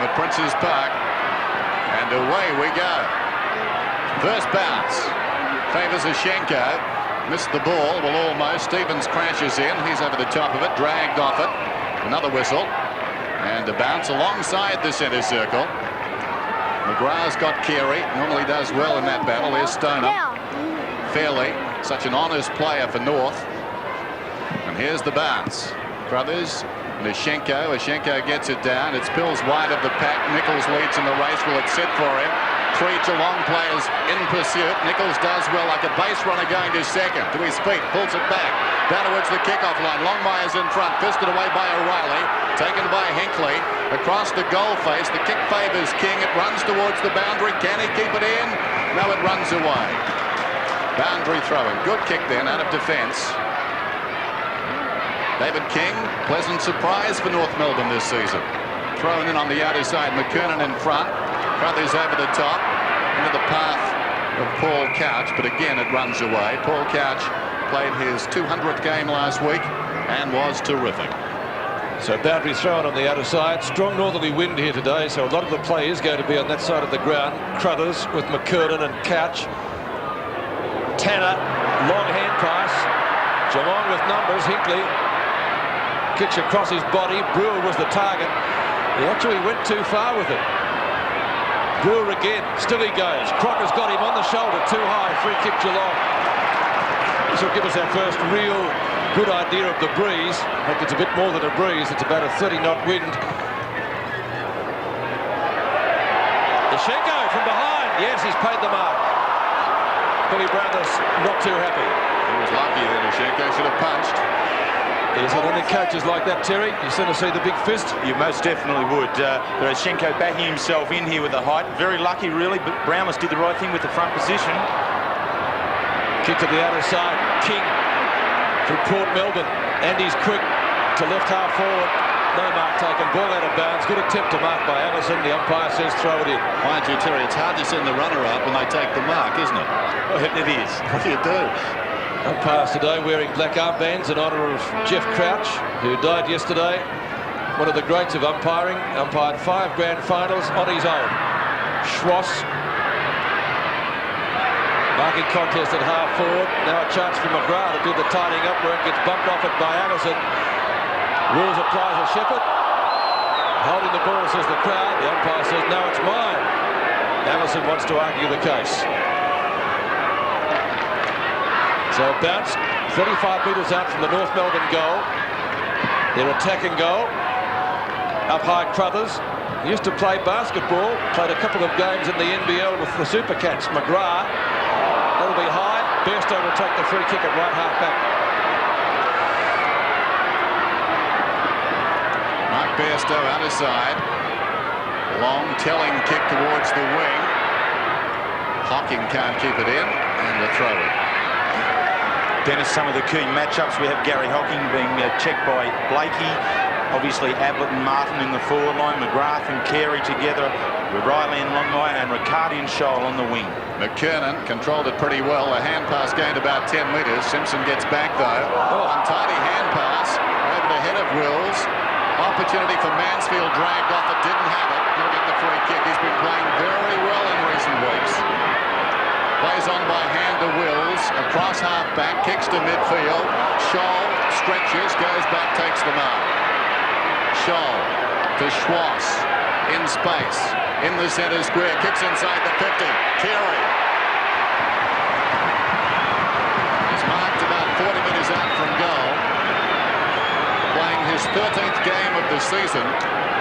at Prince's Park. And away we go. First bounce. Favours Ashenko. Missed the ball. Well, almost. Stevens crashes in. He's over the top of it. Dragged off it. Another whistle. And a bounce alongside the centre circle. McGrath's got Carey. Normally does well in that battle. There's Stoner. Fairley. Such an honest player for North. And here's the bounce. Brothers. And Ashenko gets it down. It spills wide of the pack. Nichols leads in the race. Will it sit for him? 3 Geelong players in pursuit. Nichols does well, like a base runner going to second. To his feet, pulls it back. Down towards the kickoff line. Longmire's in front. Fisted away by O'Reilly. Taken by Hinckley. Across the goal face. The kick favours King. It runs towards the boundary. Can he keep it in? No, it runs away. Boundary throwing. Good kick then out of defence. David King, pleasant surprise for North Melbourne this season. Thrown in on the outer side. McKernan in front. Brothers over the top, into the path of Paul Couch, but again it runs away. Paul Couch played his 200th game last week and was terrific. So boundary thrown on the outer side. Strong northerly wind here today, so a lot of the play is going to be on that side of the ground. Crothers with McKernan and Couch. Tanner, long hand pass. Geelong with numbers. Hinckley kicks across his body. Brewer was the target. He actually went too far with it. Brewer again, still he goes. Crocker's got him on the shoulder, too high, free kick Geelong. This will give us our first real good idea of the breeze. I think it's a bit more than a breeze, it's about a 30-knot wind. Ashenko from behind, yes, he's paid the mark. Billy Brothers not too happy. He was lucky that Ashenko should have punched. Yes, I don't think coaches like that, Terry. You sort of see the big fist. You most definitely would. Ashenko backing himself in here with the height. Very lucky, really, but Brownless did the right thing with the front position. Kick to the outer side. King from Port Melbourne. Andy's quick to left half forward. No mark taken. Ball out of bounds. Good attempt to mark by Allison. The umpire says throw it in. Mind you, Terry, it's hard to send the runner up when they take the mark, isn't it? Well, it is. What do you do? Umpires today wearing black armbands in honour of Jeff Crouch, who died yesterday. One of the greats of umpiring. Umpired 5 grand finals on his own. Schwass. Marking contest at half forward. Now a chance for McGrath to do the tidying up work. Gets bumped off it by Allison. Roos applies a Shepherd. Holding the ball, says the crowd. The umpire says, no, it's mine. Allison wants to argue the case. So a bounce, 35 metres out from the North Melbourne goal. Their attacking goal. Up high Crothers. He used to play basketball. Played a couple of games in the NBL with the Super Cats. McGrath. That'll be high. Bairstow will take the free kick at right half back. Mark Bairstow outer side. Long telling kick towards the wing. Hocking can't keep it in. And the throw in. Dennis, some of the key matchups. We have Gary Hocking being checked by Blakey. Obviously Ablett and Martin in the forward line. McGrath and Carey together with Riley and Longmire, and Riccardi and Scholl on the wing. McKernan controlled it pretty well. A hand pass gained about 10 metres. Simpson gets back though. Untidy hand pass over the head of Wills. Opportunity for Mansfield, dragged off it, didn't have it. He'll get the free kick. He's been playing very well in recent weeks. Plays on by hand to Wills, across half-back, kicks to midfield. Scholl stretches, goes back, takes the mark. Scholl to Schwass, in space, in the centre square, kicks inside the 50. Carey. He's marked about 40 metres out from goal. Playing his 13th game of the season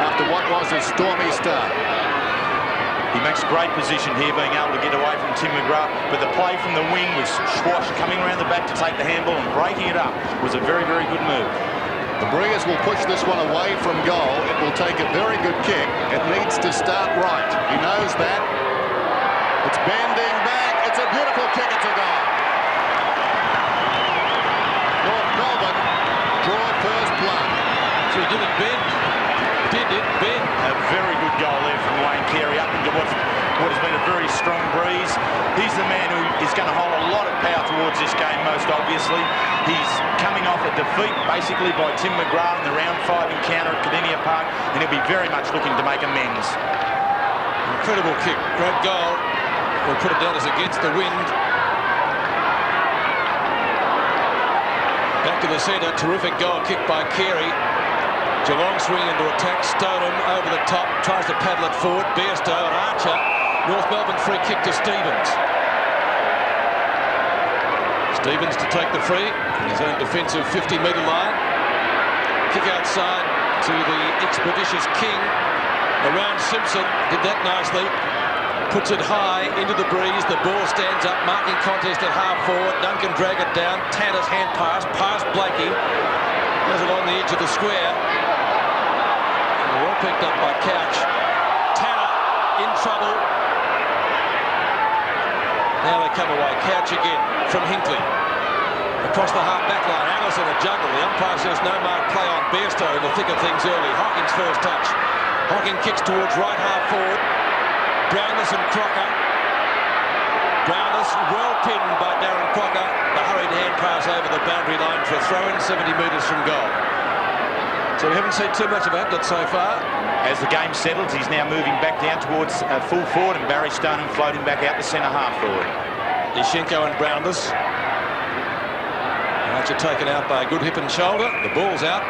after what was a stormy start. He makes great position here, being able to get away from Tim McGrath, but the play from the wing with Schwass coming around the back to take the handball and breaking it up was a very, very good move. The Breers will push this one away from goal. It will take a very good kick. It needs to start right. He knows that. It's bending back. It's a beautiful kick. It's a goal. North Melbourne draw first blood. So he didn't bend. Didn't bend. A very good goal there from Wayne Carey up into what has been a very strong breeze. He's the man who is going to hold a lot of power towards towards this game most obviously. He's coming off a defeat basically by Tim McGrath in the round 5 encounter at Kardinia Park, and he'll be very much looking to make amends. Incredible kick, great goal. We'll put it down as against the wind. Back to the centre, terrific goal kick by Carey. Geelong swing into attack, Stoneham over the top, tries to paddle it forward. Bairstow and Archer. North Melbourne free kick to Stevens. Stevens to take the free in his own defensive 50-metre line. Kick outside to the expeditious King. Around Simpson, did that nicely. Puts it high into the breeze. The ball stands up, marking contest at half forward. Duncan drag it down. Tanner's hand pass, past Blakey. Goes along the edge of the square. Well picked up by Couch. Tanner in trouble. Now they come away. Couch again from Hinkley. Across the half-back line. Allison a juggle. The umpire says no mark play on Bairstow in the thick of things early. Hawkins first touch. Hawkins kicks towards right half forward. Brownless and Crocker. Brownless well pinned by Darren Crocker. The hurried hand pass over the boundary line for a throw-in 70 metres from goal. So we haven't seen too much of Ablett so far. As the game settles, he's now moving back down towards full forward, and Barry Stoneham floating back out the centre half forward. Yashenko and Brownless. Archer taken out by a good hip and shoulder. The ball's out.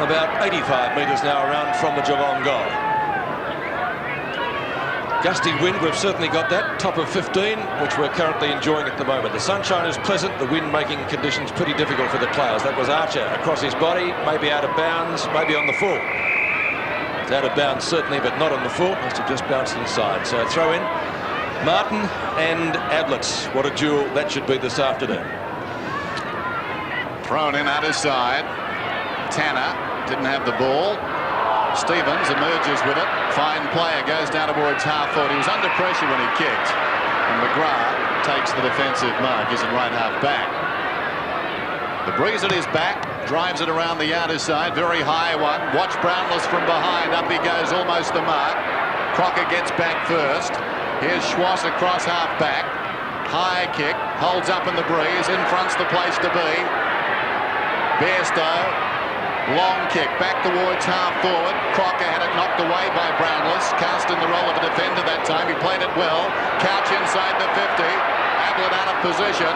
About 85 metres now around from the Geelong goal. Gusty wind, we've certainly got that. Top of 15, which we're currently enjoying at the moment. The sunshine is pleasant, the wind making conditions pretty difficult for the players. That was Archer across his body, maybe out of bounds, maybe on the full. It's out of bounds certainly, but not on the full. Must have just bounced inside. So throw in Martin and Ablett. What a duel that should be this afternoon. Thrown in out of side. Tanner didn't have the ball. Stevens emerges with it. Fine player, goes down towards half forward. He was under pressure when he kicked. And McGrath takes the defensive mark. He's in right half back. The breeze at his back. Drives it around the outer side. Very high one. Watch Brownless from behind. Up he goes, almost the mark. Crocker gets back first. Here's Schwass across half back. High kick. Holds up in the breeze. In front's the place to be. Bairstow. Long kick back towards half forward. Crocker had it knocked away by Brownless. Cast in the role of a defender that time. He played it well. Couch inside the 50. Ablett out of position.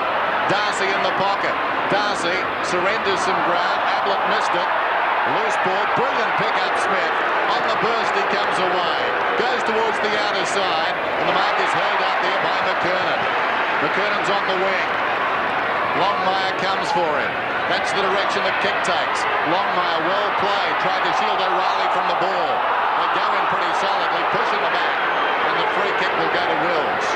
Darcy in the pocket. Darcy surrenders some ground. Ablett missed it. Loose ball. Brilliant pick up Smith. On the burst he comes away. Goes towards the outer side. And the mark is held out there by McKernan. McKernan's on the wing. Longmire comes for him. That's the direction the kick takes. Longmire well played. Tried to shield O'Reilly from the ball. They go in pretty solidly, pushing the back. And the free kick will go to Wills.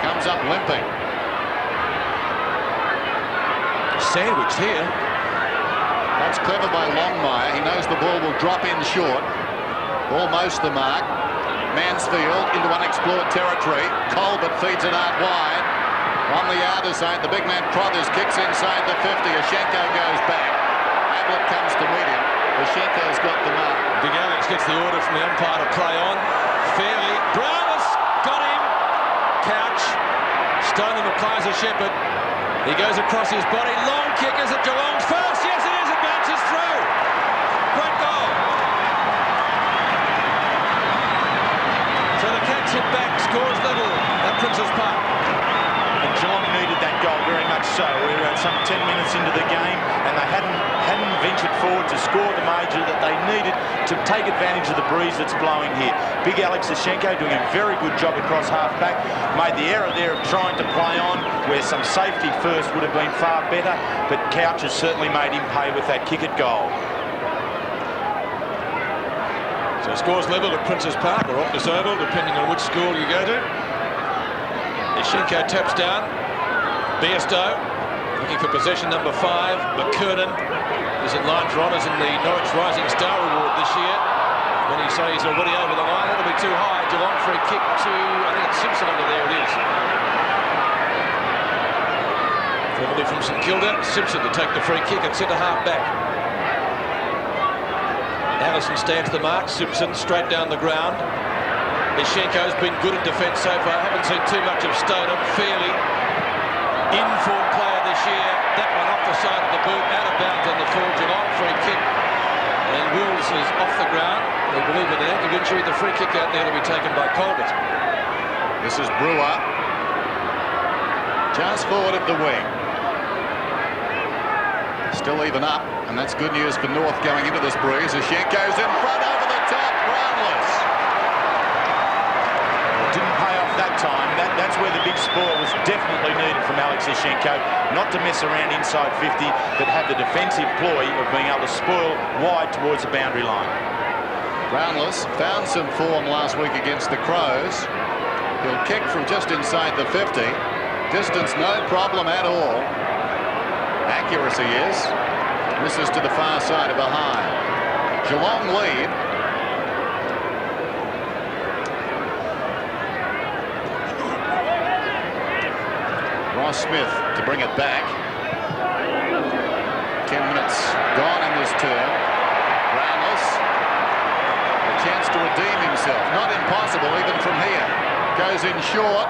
Comes up limping. Sandwiched here. That's clever by Longmire. He knows the ball will drop in short. Almost the mark. Mansfield into unexplored territory. Colbert feeds it out wide. On the outer side, the big man Crothers kicks inside the 50. Yashenko goes back. Ablett comes to meet him. Yashenko's got the mark. Big Alex gets the order from the umpire to play on. Fairly. Brownless got him. Couch. Stoneham applies a shepherd. He goes across his body. Long kick. Is it Geelong's first? Yes, it is. It bounces through. Great goal. So the Cats hit back. Scores level at Princes Park. And Geelong needed that goal very much so. We were some 10 minutes into the game, and they hadn't ventured forward to score the major that they needed to take advantage of the breeze that's blowing here. Big Alex Yashenko doing a very good job across half-back. Made the error there of trying to play on, where some safety first would have been far better, but Couch has certainly made him pay with that kick at goal. So scores level at Princes Park, or Optus Oval, depending on which school you go to. Yashenko taps down. Bairstow looking for possession number 5. McKernan is in line for honours in the Norwich Rising Star Award this year. When he says he's already over the line, that'll be too high. Geelong free kick to, I think it's Simpson under there. It is. Formerly from St Kilda, Simpson to take the free kick at centre half back. Allison stands the mark. Simpson straight down the ground. Ishenko's been good in defence so far. Haven't seen too much of Stoneham. Fairly in-form player this year. That one off the side of the boot, out of bounds on the full. Geelong free kick. And Wills is off the ground. We believe with an ankle injury, the free kick out there to be taken by Colbert. This is Brewer. Just forward of the wing. Still even up, and that's good news for North going into this breeze. Ishenko's in front over the top, groundless. Didn't pay off that time. That's where the big score was definitely needed from Alex Ishenko. Not to mess around inside 50, but have the defensive ploy of being able to spoil wide towards the boundary line. Groundless found some form last week against the Crows. He'll kick from just inside the 50. Distance no problem at all. Accuracy is. Misses to the far side of behind. Geelong lead. Ross Smith to bring it back. 10 minutes gone in this term. Groundless. A chance to redeem himself. Not impossible even from here. Goes in short.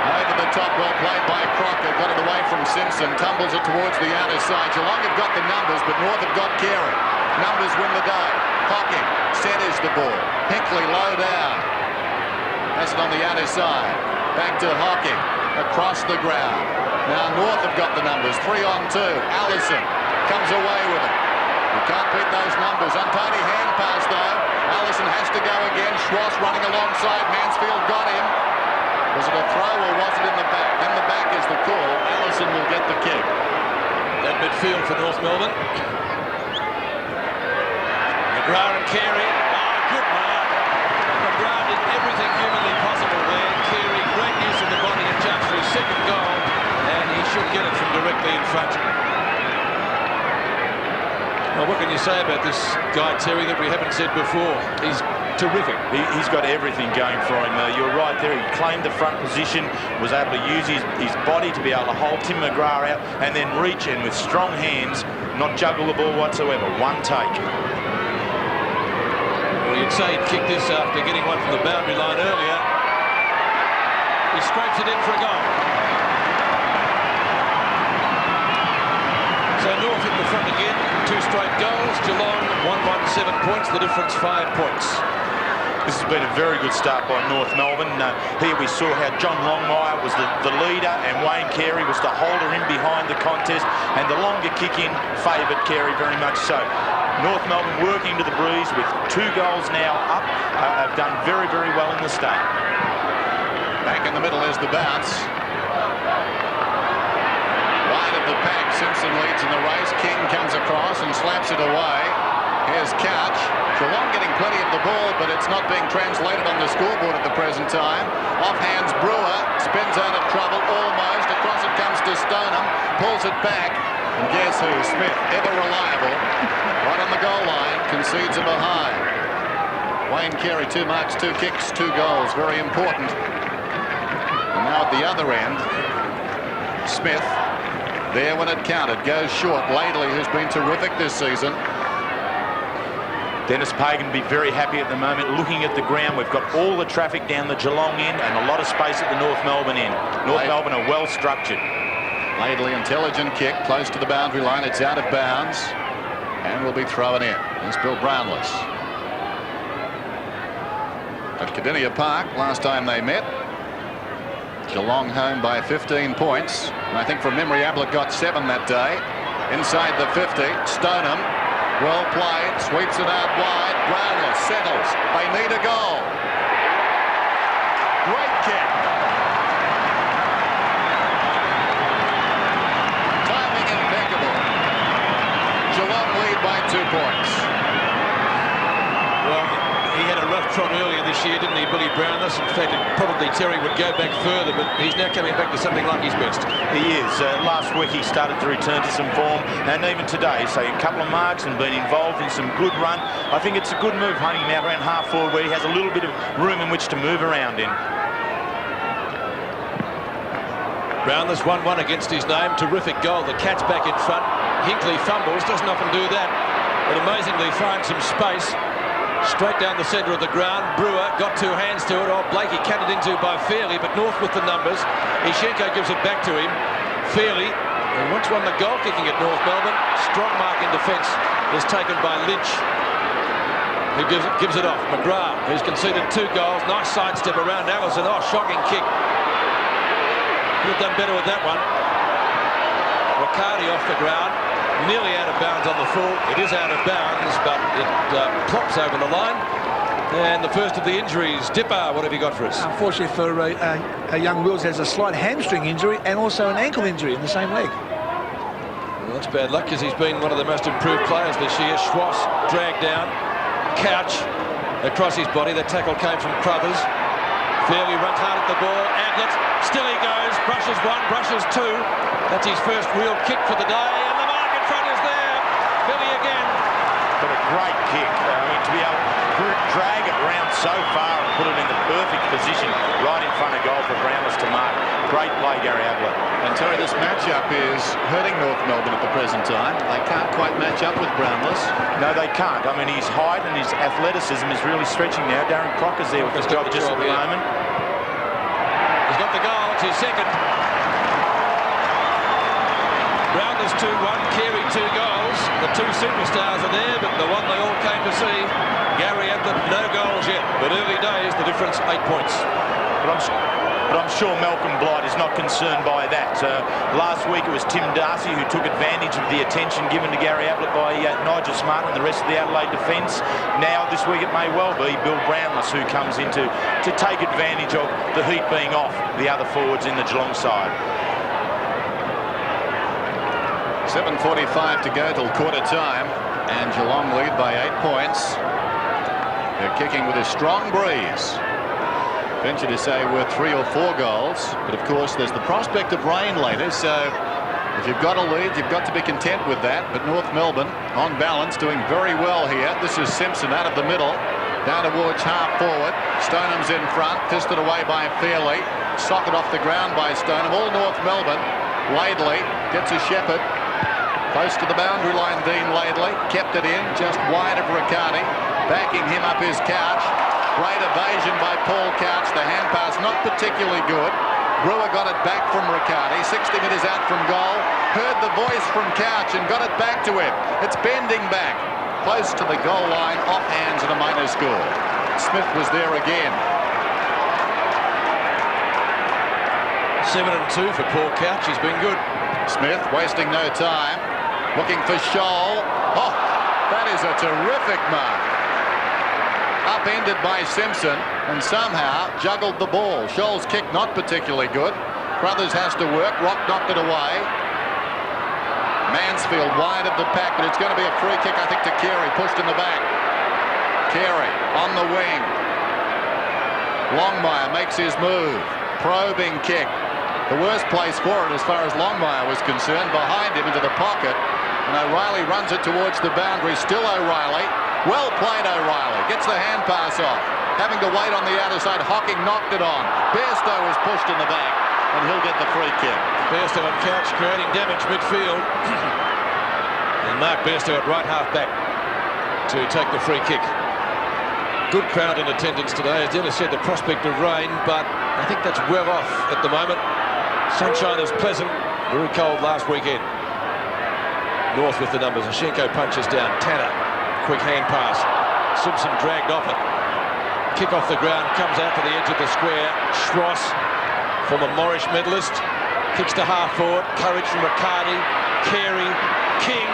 Over the top, well played by Crocker. Got it away from Simpson. Tumbles it towards the outer side. Geelong have got the numbers, but North have got Carey. Numbers win the day. Hocking centres the ball. Hinkley low down. Has it on the outer side. Back to Hocking. Across the ground. Now North have got the numbers. 3 on 2. Allison comes away with it. You can't beat those numbers. Untidy hand pass though. Allison has to go again. Schwartz running alongside. Mansfield got him. Was it a throw or was it in the back? In the back is the call. Allison will get the kick. That midfield for North Melbourne. McGrath and Carey. Oh, good man. McGrath did everything humanly possible there. Carey, great use of the body and jumps for his second goal. And he should get it from directly in front. Well, what can you say about this guy, Terry, that we haven't said before? He's terrific. He's got everything going for him. You're right there. He claimed the front position, was able to use his body to be able to hold Tim McGrath out and then reach in with strong hands, not juggle the ball whatsoever. One take. Well, you'd say he'd kick this after getting one from the boundary line earlier. He scrapes it in for a goal. So North in the front again, 2 straight goals. Geelong 117 points, the difference 5 points. This has been a very good start by North Melbourne. Here we saw how John Longmire was the leader and Wayne Carey was the holder in behind the contest, and the longer kick in favoured Carey very much so. North Melbourne working to the breeze with 2 goals now up, have done very, very well in the start. Back in the middle is the bounce. Wide of the pack, Simpson leads in the race. King comes across and slaps it away. Here's Couch. Geelong getting plenty of the ball, but it's not being translated on the scoreboard at the present time. Offhands Brewer, spins out of trouble almost. Across it comes to Stoneham, pulls it back. And guess who? Smith, ever reliable. Right on the goal line, concedes a behind. Wayne Carey, 2 marks, 2 kicks, 2 goals. Very important. And now at the other end, Smith, there when it counted, goes short. Laidley, who's been terrific this season. Dennis Pagan will be very happy at the moment. Looking at the ground, we've got all the traffic down the Geelong end and a lot of space at the North Melbourne end. North Melbourne are well structured. Laidley, intelligent kick, close to the boundary line. It's out of bounds and will be thrown in. Here's Bill Brownless. At Cardinia Park, last time they met, Geelong home by 15 points. And I think from memory, Ablett got 7 that day. Inside the 50, Stoneham. Well played, sweeps it out wide. Brownless settles. They need a goal. Great kick. Timing impeccable. Geelong lead by 2 points. Well, he had a rough trot earlier this year, didn't he, Billy Brownless? In fact, probably Terry would go back further, but he's now coming back to something like his best. He is. Last week he started to return to some form, and even today, so a couple of marks and been involved in some good run. I think it's a good move hunting him out around half forward where he has a little bit of room in which to move around in. Brownless 1-1 against his name. Terrific goal. The Cats back in front. Hinkley fumbles. Doesn't often do that, but amazingly finds some space. Straight down the centre of the ground. Brewer got two hands to it. Oh, Blakey canned it into by Fairley, but North with the numbers. Ishenko gives it back to him. Fairley, who once won the goal kicking at North Melbourne. Strong mark in defence is taken by Lynch, who gives it off. McGrath, who's conceded 2 goals. Nice sidestep around Allison. Oh, shocking kick. Could have done better with that one. Riccardi off the ground. Nearly out of bounds on the full. It is out of bounds, but it plops over the line. And the first of the injuries. Dipper, what have you got for us? Unfortunately for young Wills, has a slight hamstring injury and also an ankle injury in the same leg. Well, that's bad luck because he's been one of the most improved players this year. Schwass dragged down. Couch across his body. The tackle came from Crothers. Fairley runs hard at the ball. Ablett, still he goes. Brushes 1, brushes 2. That's his first real kick for the day. And the mark in front is there. Billy again. But a great kick. I mean, to be able to drag it round so far and put it in the perfect position right in front of goal for Brownless to mark. Great play, Gary Ablett. And Terry, this matchup is hurting North Melbourne at the present time. They can't quite match up with Brownless. No, they can't. I mean, his height and his athleticism is really stretching now. Darren Crocker's there with his job just at the moment. He's got the goal. It's his second. Brownless 2-1. Carey 2 goals. The 2 superstars are there, but the one they all came to see, Gary Ablett, no goals yet. But early days, the difference 8 points. But I'm sure Malcolm Blight is not concerned by that. Last week it was Tim Darcy who took advantage of the attention given to Gary Ablett by Nigel Smart and the rest of the Adelaide defence. Now this week it may well be Bill Brownless who comes in to take advantage of the heat being off the other forwards in the Geelong side. 7:45 to go till quarter time, and Geelong lead by 8 points. They're kicking with a strong breeze. Venture to say worth 3 or 4 goals, but of course there's the prospect of rain later, so if you've got a lead, you've got to be content with that. But North Melbourne, on balance, doing very well here. This is Simpson out of the middle, down towards half forward. Stoneham's in front, fisted away by Fairley. Socket off the ground by Stoneham. All North Melbourne. Laidley gets a Shepherd. Close to the boundary line, Dean Laidley. Kept it in, just wide of Riccardi. Backing him up is Couch. Great evasion by Paul Couch. The hand pass not particularly good. Brewer got it back from Riccardi. 60 metres out from goal. Heard the voice from Couch and got it back to him. It's bending back. Close to the goal line, off hands and a minor score. Smith was there again. 7-2 for Paul Couch. He's been good. Smith wasting no time. Looking for Scholl. Oh, that is a terrific mark. Upended by Simpson and somehow juggled the ball. Scholl's kick not particularly good. Crothers has to work. Rock knocked it away. Mansfield wide of the pack, but it's going to be a free kick, I think, to Carey. Pushed in the back. Carey on the wing. Longmire makes his move. Probing kick. The worst place for it as far as Longmire was concerned. Behind him into the pocket. And O'Reilly runs it towards the boundary. Still O'Reilly. Well played, O'Reilly. Gets the hand pass off. Having to wait on the outer side. Hocking knocked it on. Bairstow is pushed in the back. And he'll get the free kick. Bairstow and Couch creating damage midfield. And Mark Bairstow at right half back to take the free kick. Good crowd in attendance today. As Dennis said, the prospect of rain, but I think that's well off at the moment. Sunshine is pleasant. Very cold last weekend. North with the numbers. Ishenko punches down. Tanner. Quick hand pass. Simpson dragged off it. Kick off the ground. Comes out to the edge of the square. Schwass, former Morrish medalist. Kicks to half forward. Courage from Riccardi. Carey. King.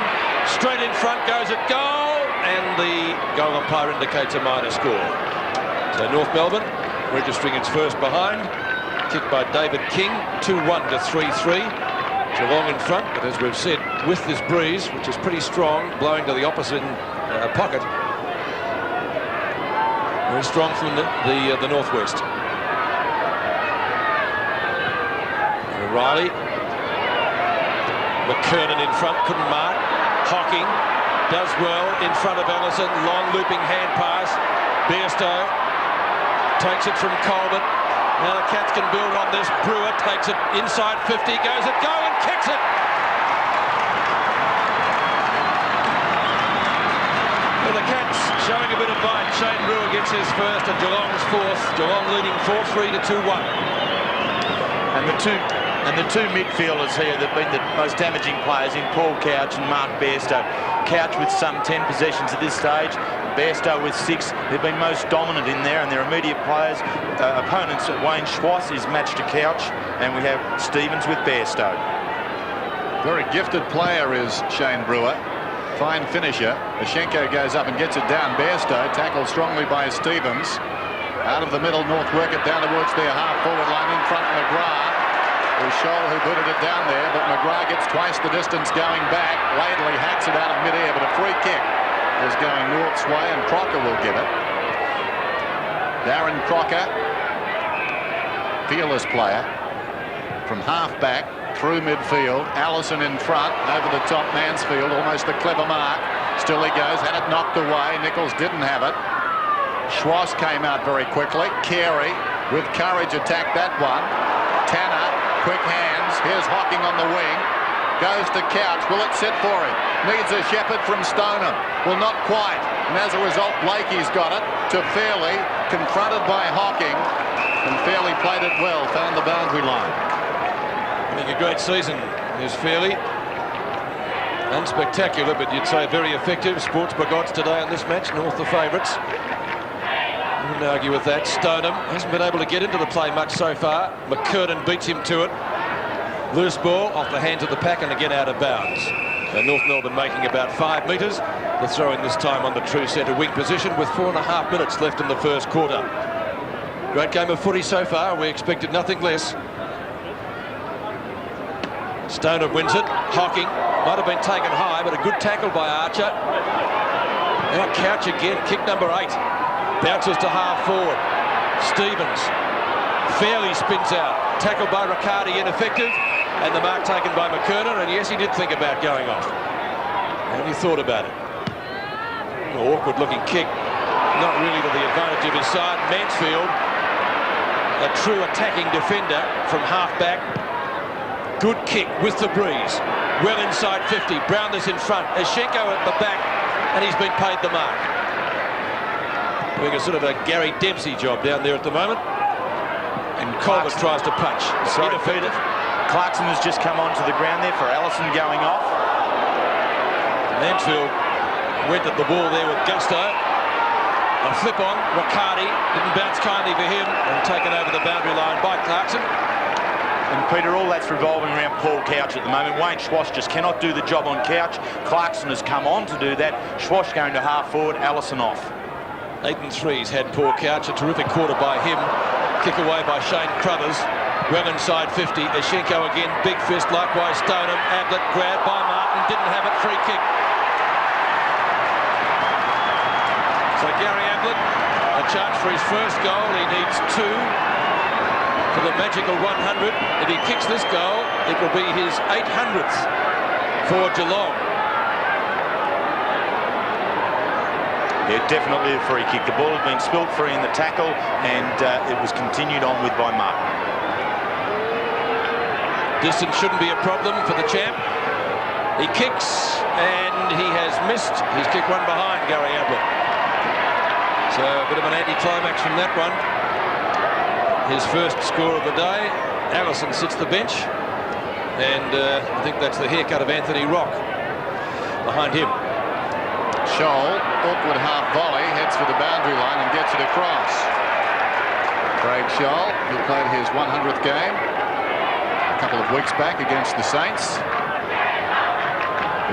Straight in front. Goes at goal. And the goal umpire indicates a minor score. So North Melbourne registering its first behind. Kicked by David King. 2-1 to 3-3. Geelong in front, but as we've said, with this breeze, which is pretty strong, blowing to the opposite pocket, very strong from the northwest. O'Reilly, McKernan in front, couldn't mark. Hocking does well in front of Allison. Long looping hand pass. Bairstow takes it from Colbert. Now the Cats can build on this. Brewer takes it inside 50, goes at goal and kicks it. Well, the Cats showing a bit of bite. Shane Brewer gets his first and Geelong's fourth. Geelong leading 4-3 to 2-1. And the two midfielders here that have been the most damaging players in Paul Couch and Mark Bairstow. Couch with some 10 possessions at this stage, Bairstow with 6. They've been most dominant in there, and their immediate players, opponents, Wayne Schwass is matched to Couch, and we have Stevens with Bairstow. Very gifted player is Shane Brewer. Fine finisher. Ashenko goes up and gets it down. Bairstow tackled strongly by Stevens. Out of the middle, North work it down towards their half-forward line in front of McGrath. It was Scholl who booted it down there, but McGrath gets twice the distance going back. Laidley hacks it out of mid-air, but a free kick is going North's way, and Crocker will get it. Darren Crocker, fearless player, from half-back through midfield. Allison in front, over the top Mansfield, almost a clever mark. Still he goes, had it knocked away. Nichols didn't have it. Schwass came out very quickly. Carey, with courage, attacked that one. Tanner, quick hands. Here's Hocking on the wing. Goes to Couch. Will it sit for him? Needs a shepherd from Stoneham. Well, not quite. And as a result, Blakey's got it to Fairley, confronted by Hocking. And Fairley played it well, found the boundary line. Having a great season is Fairley. Unspectacular, but you'd say very effective. Sportsbook odds today on this match. North the favourites. Wouldn't argue with that. Stoneham hasn't been able to get into the play much so far. McKernan beats him to it. Loose ball off the hands of the pack and again out of bounds. So North Melbourne making about 5 metres. The throw-in this time on the true centre wing position with 4.5 minutes left in the first quarter. Great game of footy so far. We expected nothing less. Stoneham wins it. Hocking might have been taken high, but a good tackle by Archer. Now Couch again. Kick number 8. Bounces to half forward. Stevens fairly spins out. Tackled by Riccardi, ineffective. And the mark taken by McKernan. And yes, he did think about going off. And he thought about it. An awkward looking kick. Not really to the advantage of his side. Mansfield, a true attacking defender from half back. Good kick with the breeze. Well inside 50. Brownless in front. Ashenko at the back. And he's been paid the mark. Doing a sort of a Gary Dempsey job down there at the moment. And Colbert tries to punch. Undefeated. Clarkson has just come onto the ground there for Allison going off. Mansfield went at the ball there with gusto. A flip on. Riccardi didn't bounce kindly for him and taken over the boundary line by Clarkson. And Peter, all that's revolving around Paul Couch at the moment. Wayne Schwass just cannot do the job on Couch. Clarkson has come on to do that. Schwass going to half forward, Allison off. 8 and 3's had Paul Couch. A terrific quarter by him. Kick away by Shane Crothers. Well inside 50. Ashenko again. Big fist. Likewise Stoneham. Ablett grabbed by Martin. Didn't have it. Free kick. So Gary Ablett, a chance for his first goal. He needs 2 for the magical 100. If he kicks this goal, it will be his 800th for Geelong. Yeah, definitely a free kick. The ball had been spilt free in the tackle, and it was continued on with by Martin. Distance shouldn't be a problem for the champ. He kicks, and he has missed. He's kicked one behind Gary Ablett. So a bit of an anti-climax from that one. His first score of the day. Allison sits the bench, and I think that's the haircut of Anthony Rock behind him. Scholl, awkward half volley, heads for the boundary line and gets it across. Craig Scholl, who played his 100th game a couple of weeks back against the Saints.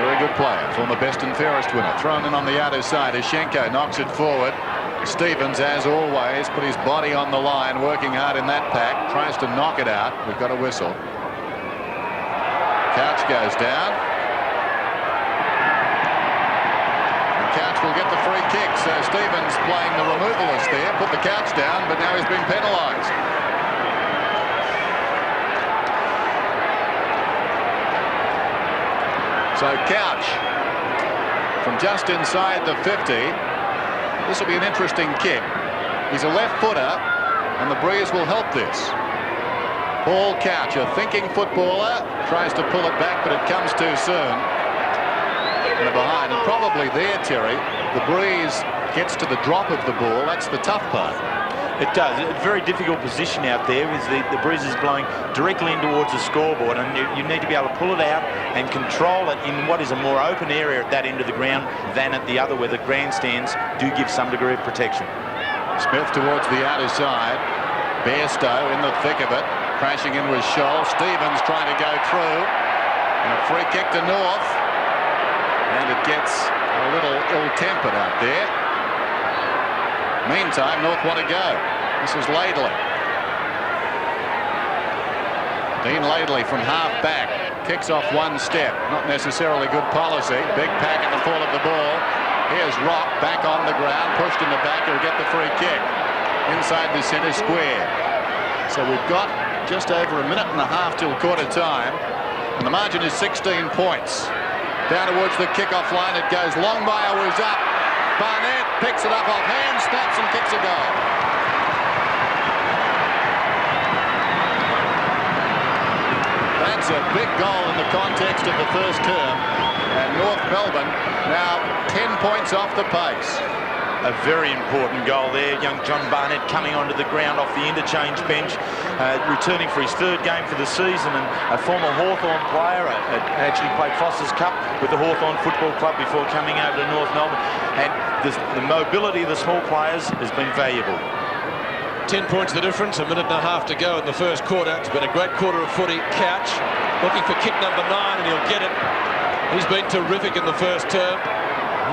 Very good player, former best and fairest winner. Thrown in on the outer side. Ashenko knocks it forward. Stevens, as always, put his body on the line, working hard in that pack. Tries to knock it out. We've got a whistle. Couch goes down. Couch will get the free kick, so Stevens playing the removalist there, put the Couch down, but now he's been penalised. So Couch from just inside the 50. This will be an interesting kick. He's a left footer, and the breeze will help this. Paul Couch, a thinking footballer, tries to pull it back, but it comes too soon. And behind, and probably there, Terry, the breeze gets to the drop of the ball, that's the tough part. It does. A very difficult position out there is the breeze is blowing directly in towards the scoreboard, and you need to be able to pull it out and control it in what is a more open area at that end of the ground than at the other, where the grandstands do give some degree of protection. Smith towards the outer side. Bairstow in the thick of it, crashing in with Scholl. Stevens trying to go through, and a free kick to North, and it gets a little ill-tempered out there. Meantime, North want to go. This is Laidley. Dean Laidley from half back kicks off one step. Not necessarily good policy. Big pack at the fall of the ball. Here's Rock back on the ground, pushed in the back. He'll get the free kick inside the centre square. So we've got just over a minute and a half till quarter time, and the margin is 16 points. Down towards the kickoff line it goes. Longmire was up. Barnett picks it up off hand, snaps and kicks a goal. That's a big goal in the context of the first term. And North Melbourne now 10 points off the pace. A very important goal there. Young John Barnett coming onto the ground off the interchange bench, returning for his third game for the season, and a former Hawthorn player, actually played Foster's Cup with the Hawthorn Football Club before coming over to North Melbourne, and the mobility of the small players has been valuable. 10 points the difference, a minute and a half to go in the first quarter. It's been a great quarter of footy. Couch looking for kick number 9, and he'll get it. He's been terrific in the first term.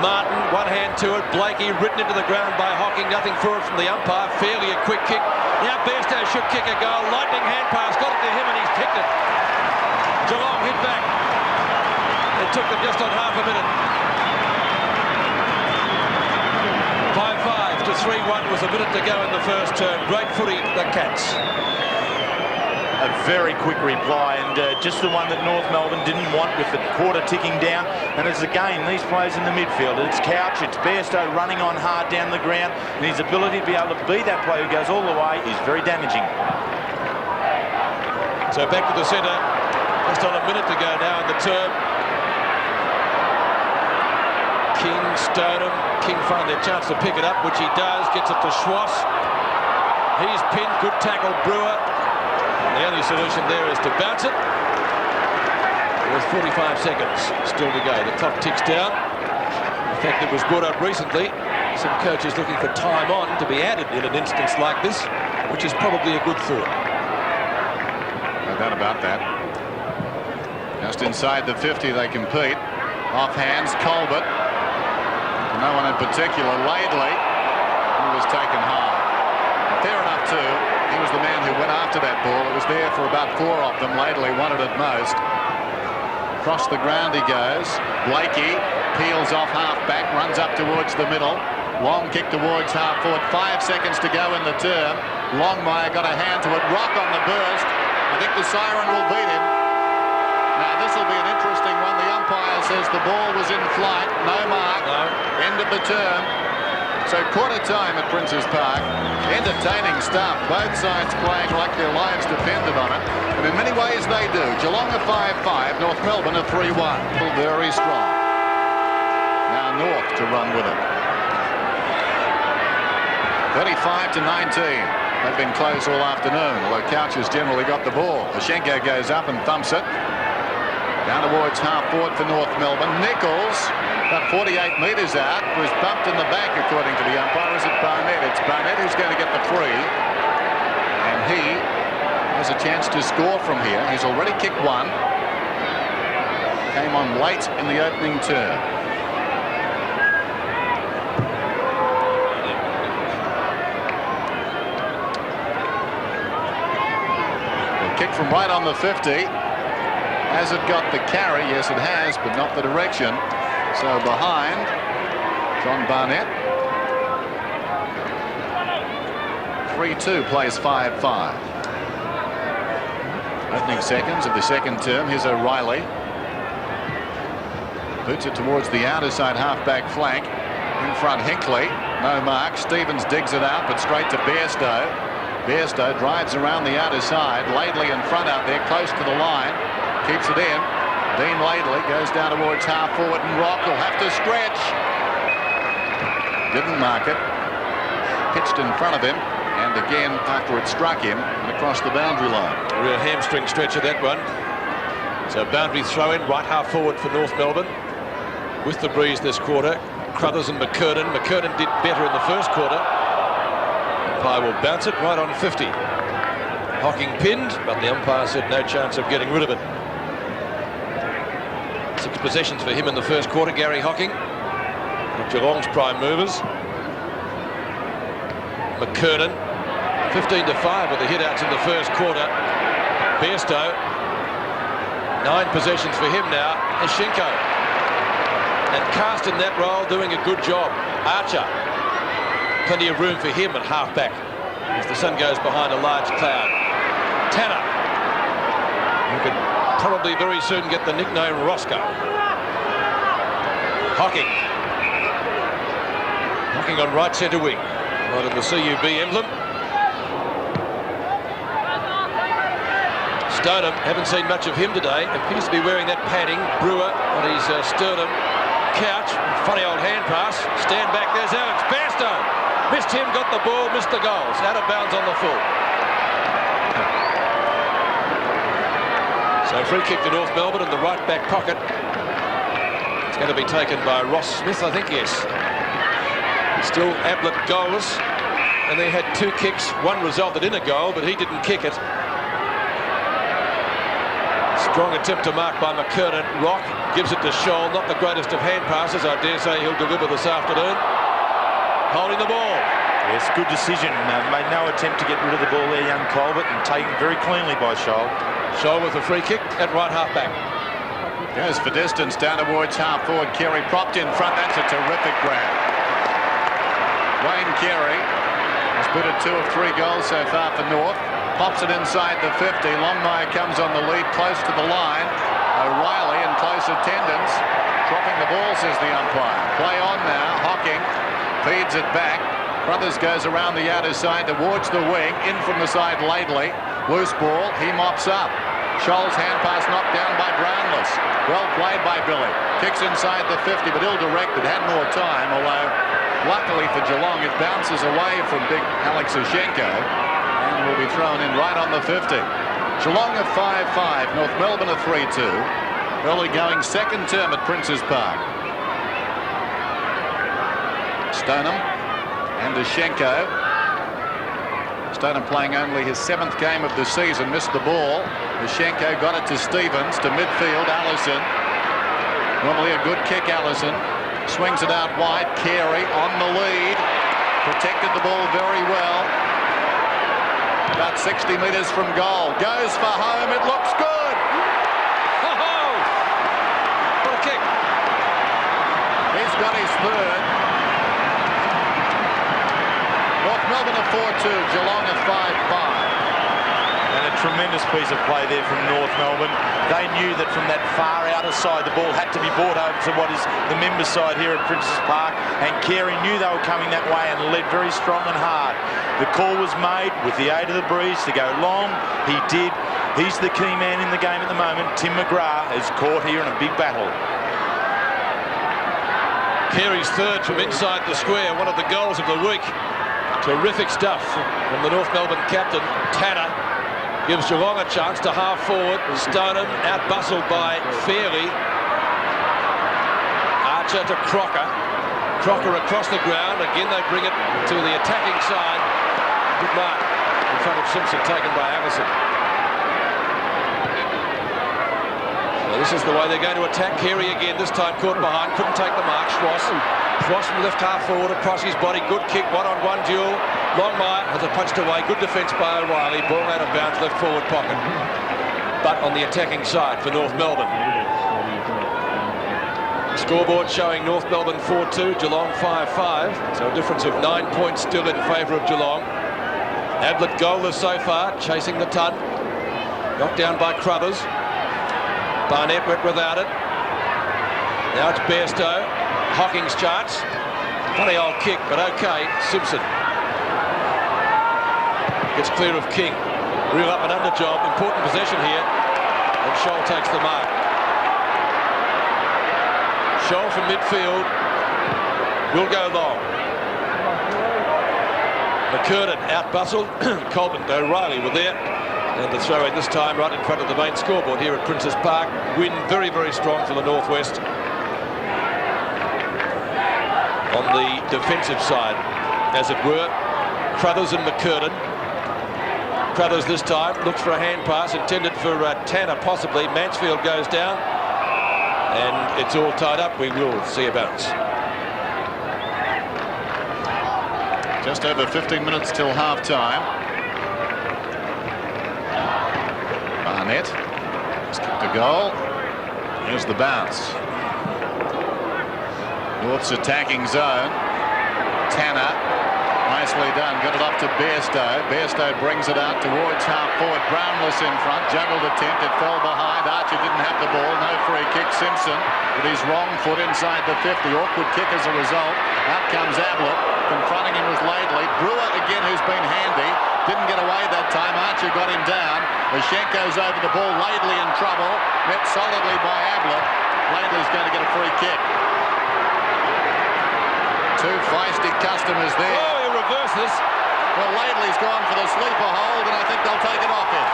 Martin, one hand to it. Blakey ridden into the ground by Hocking. Nothing for it from the umpire. Fairly a quick kick. Now Bairstow should kick a goal. Lightning hand pass. Got it to him and he's kicked it. Geelong hit back. It took them just on half a minute. 5-5 to 3-1 with a minute to go in the first term. Great footy, the Cats. A very quick reply, and just the one that North Melbourne didn't want, with the quarter ticking down. And it's again these players in the midfield. It's Couch, it's Bairstow running on hard down the ground, and his ability to be able to be that player who goes all the way is very damaging. So back to the centre, just on a minute to go now in the term. King, Stoneham, King find their chance to pick it up, which he does, gets it to Schwass. He's pinned, good tackle, Brewer. The only solution there is to bounce it. With 45 seconds still to go. The clock ticks down. In fact, it was brought up recently. Some coaches looking for time on to be added in an instance like this, which is probably a good thought. No doubt about that. Just inside the 50 they compete. Off hands, Colbert. No one in particular. Laidley, who was taken hard. Fair enough too. He was the man who went after that ball. It was there for about 4 of them. Laidley wanted it most. Across the ground he goes. Blakey peels off half-back, runs up towards the middle. Long kick towards half-forward. 5 seconds to go in the term. Longmire got a hand to it. Rock on the burst. I think the siren will beat him. Now this will be an interesting one. The umpire says the ball was in flight. No mark. No. End of the term. So quarter time at Princes Park. Entertaining stuff. Both sides playing like their lives depended on it. And in many ways they do. Geelong are 5-5. North Melbourne are 3-1. Very strong. Now North to run with it. 35 to 19. They've been close all afternoon, although Couch has generally got the ball. Ashenko goes up and thumps it. Down towards half-forward for North Melbourne. Nichols, about 48 metres out, was bumped in the back according to the umpire. Is it Barnett? It's Barnett who's going to get the free. And he has a chance to score from here. He's already kicked one. Came on late in the opening term. Kick from right on the 50. Has it got the carry? Yes, it has, but not the direction. So behind, John Barnett. 3-2 plays 5-5. Opening seconds of the second term. Here's O'Reilly. Boots it towards the outer side half-back flank. In front, Hinkley. No mark. Stevens digs it out, but straight to Bairstow. Bairstow drives around the outer side. Laidley in front out there, close to the line. Keeps it in. Dean Laidley goes down towards half forward, and Rock will have to stretch. Didn't mark it. Pitched in front of him. And again, after it struck him, and across the boundary line. A real hamstring stretcher, that one. So boundary throw in, right half forward for North Melbourne. With the breeze this quarter, Crothers and McKernan. McKernan did better in the first quarter. Umpire will bounce it right on 50. Hocking pinned, but the umpire said no chance of getting rid of it. 6 possessions for him in the first quarter, Gary Hocking. One of Geelong's prime movers. McKernan, 15-5 with the hit-outs in the first quarter. Bairstow, 9 possessions for him now. Eshenko. And Cast in that role, doing a good job. Archer, plenty of room for him at half-back as the sun goes behind a large cloud. Tanner, who could probably very soon get the nickname Roscoe. Hocking. Hocking on right centre wing. Right in the CUB emblem. Stoneham, haven't seen much of him today. Appears to be wearing that padding. Brewer on his sternum. Couch, funny old hand pass. Stand back, there's Alex Bairstow. Missed him, got the ball, missed the goals. Out of bounds on the full. So free kick to North Melbourne in the right back pocket. It's going to be taken by Ross Smith, I think, yes. Still Ablett goalless, and they had 2 kicks. One resulted in a goal, but he didn't kick it. Strong attempt to mark by McKernan. Rock gives it to Scholl, not the greatest of hand passes. I dare say he'll deliver this afternoon. Holding the ball. Yes, good decision. Made no attempt to get rid of the ball there, young Colbert, and taken very cleanly by Scholl. Scholl with a free kick at right half-back. Goes for distance down towards half-forward. Carey propped in front. That's a terrific grab. Wayne Carey has put 2 of 3 goals so far for North. Pops it inside the 50. Longmire comes on the lead close to the line. O'Reilly in close attendance. Dropping the ball, says the umpire. Play on now. Hocking feeds it back. Crothers goes around the outer side towards the wing. In from the side lately. Loose ball. He mops up. Scholl's hand pass knocked down by Brownless. Well played by Billy. Kicks inside the 50, but ill-directed. Had more time, although luckily for Geelong, it bounces away from big Alex Eshenko and will be thrown in right on the 50. Geelong are 5-5, North Melbourne are 3-2. Early going second term at Princes Park. Stoneham and Eshenko. Stoneham playing only his 7th game of the season, missed the ball. Eshenko got it to Stevens, to midfield. Allison, normally a good kick. Allison swings it out wide. Carey on the lead, protected the ball very well. About 60 metres from goal, goes for home. It looks good. Oh, what a kick! He's got his 3rd. North Melbourne are 4-2, Geelong are 5-5. And a tremendous piece of play there from North Melbourne. They knew that from that far outer side, the ball had to be brought over to what is the members' side here at Princes Park. And Carey knew they were coming that way and led very strong and hard. The call was made with the aid of the breeze to go long. He did. He's the key man in the game at the moment. Tim McGrath is caught here in a big battle. Carey's 3rd from inside the square, one of the goals of the week. Terrific stuff from the North Melbourne captain. Tanner gives Geelong a chance to half forward. Stoneham out-bustled by Fairley. Archer to Crocker. Crocker across the ground. Again, they bring it to the attacking side. Good mark in front of Simpson, taken by Allison. So this is the way they're going to attack. Carey again, this time caught behind. Couldn't take the mark. Schross from left half forward across his body. Good kick, one-on-one duel. Longmire has it punched away. Good defence by O'Reilly. Ball out of bounds, left forward pocket. But on the attacking side for North Melbourne. Scoreboard showing North Melbourne 4-2, Geelong 5-5. So a difference of 9 points still in favour of Geelong. Ablett goalless so far, chasing the ton. Knocked down by Crothers. Barnett went without it. Now it's Bairstow. Hocking's chance. Funny old kick, but okay. Simpson gets clear of King. Real up and under job. Important possession here. And Scholl takes the mark. Scholl from midfield will go long. McKernan out-bustled. Colbert and O'Reilly were there. And the throw in this time right in front of the main scoreboard here at Princes Park. Wind very, very strong for the northwest. On the defensive side, as it were, Crothers and McKernan. Crothers this time looks for a hand pass intended for Tanner possibly. Mansfield goes down and it's all tied up. We will see a bounce. Just over 15 minutes till half-time. Barnett has kicked a goal. Here's the bounce. North's attacking zone. Tanner, nicely done. Got it up to Bairstow. Bairstow brings it out towards half-forward. Brownless in front. Juggled attempt. It fell behind. Archer didn't have the ball. No free kick. Simpson with his wrong foot inside the 50. Awkward kick as a result. Out comes Ablett. Confronting him was Laidley. Brewer again, who's been handy. Didn't get away that time. Archer got him down. Mashenko's over the ball. Laidley in trouble. Met solidly by Ablett. Laidley's going to get a free kick. Two feisty customers there. Oh, he reverses. Well, Laidley's gone for the sleeper hold, and I think they'll take it off him.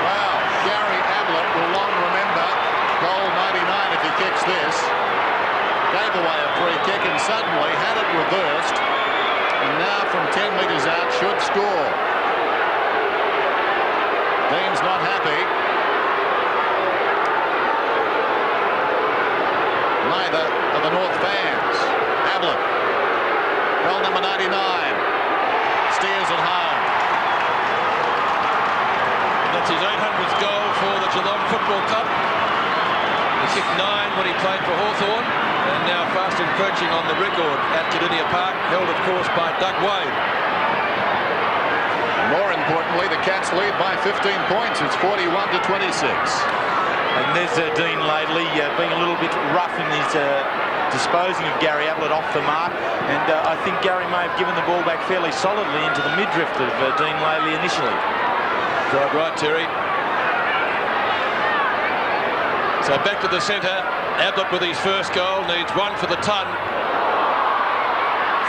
Wow, Gary Ablett will long remember goal 99 if he kicks this. Gave away a free kick and suddenly had it reversed. And now from 10 metres out should score. Dean's not happy. Neither of the North fans. Ablett, goal number 99, steers it home. That's his 800th goal for the Geelong Football Club. He kicked 9 when he played for Hawthorn, and now fast encroaching on the record at Cardinia Park, held of course by Doug Wade. More importantly, the Cats lead by 15 points. It's 41-26. And there's Dean Laidley being a little bit rough in his disposing of Gary Ablett off the mark. And I think Gary may have given the ball back fairly solidly into the mid-drift of Dean Laidley initially. Quite right, Terry. So back to the centre. Ablett with his first goal. Needs one for the ton.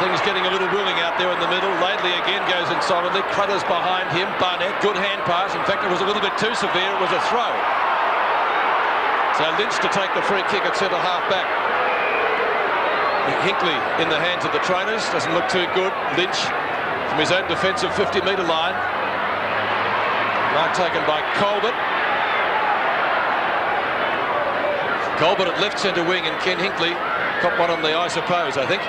Things getting a little willing out there in the middle. Laidley again goes in solidly. Crothers behind him. Barnett, good hand pass. In fact, it was a little bit too severe. It was a throw. So Lynch to take the free kick at centre half back. Hinkley in the hands of the trainers. Doesn't look too good. Lynch from his own defensive 50-metre line. Mark taken by Colbert. Colbert at left centre wing, and Ken Hinkley caught one on the I suppose, I think.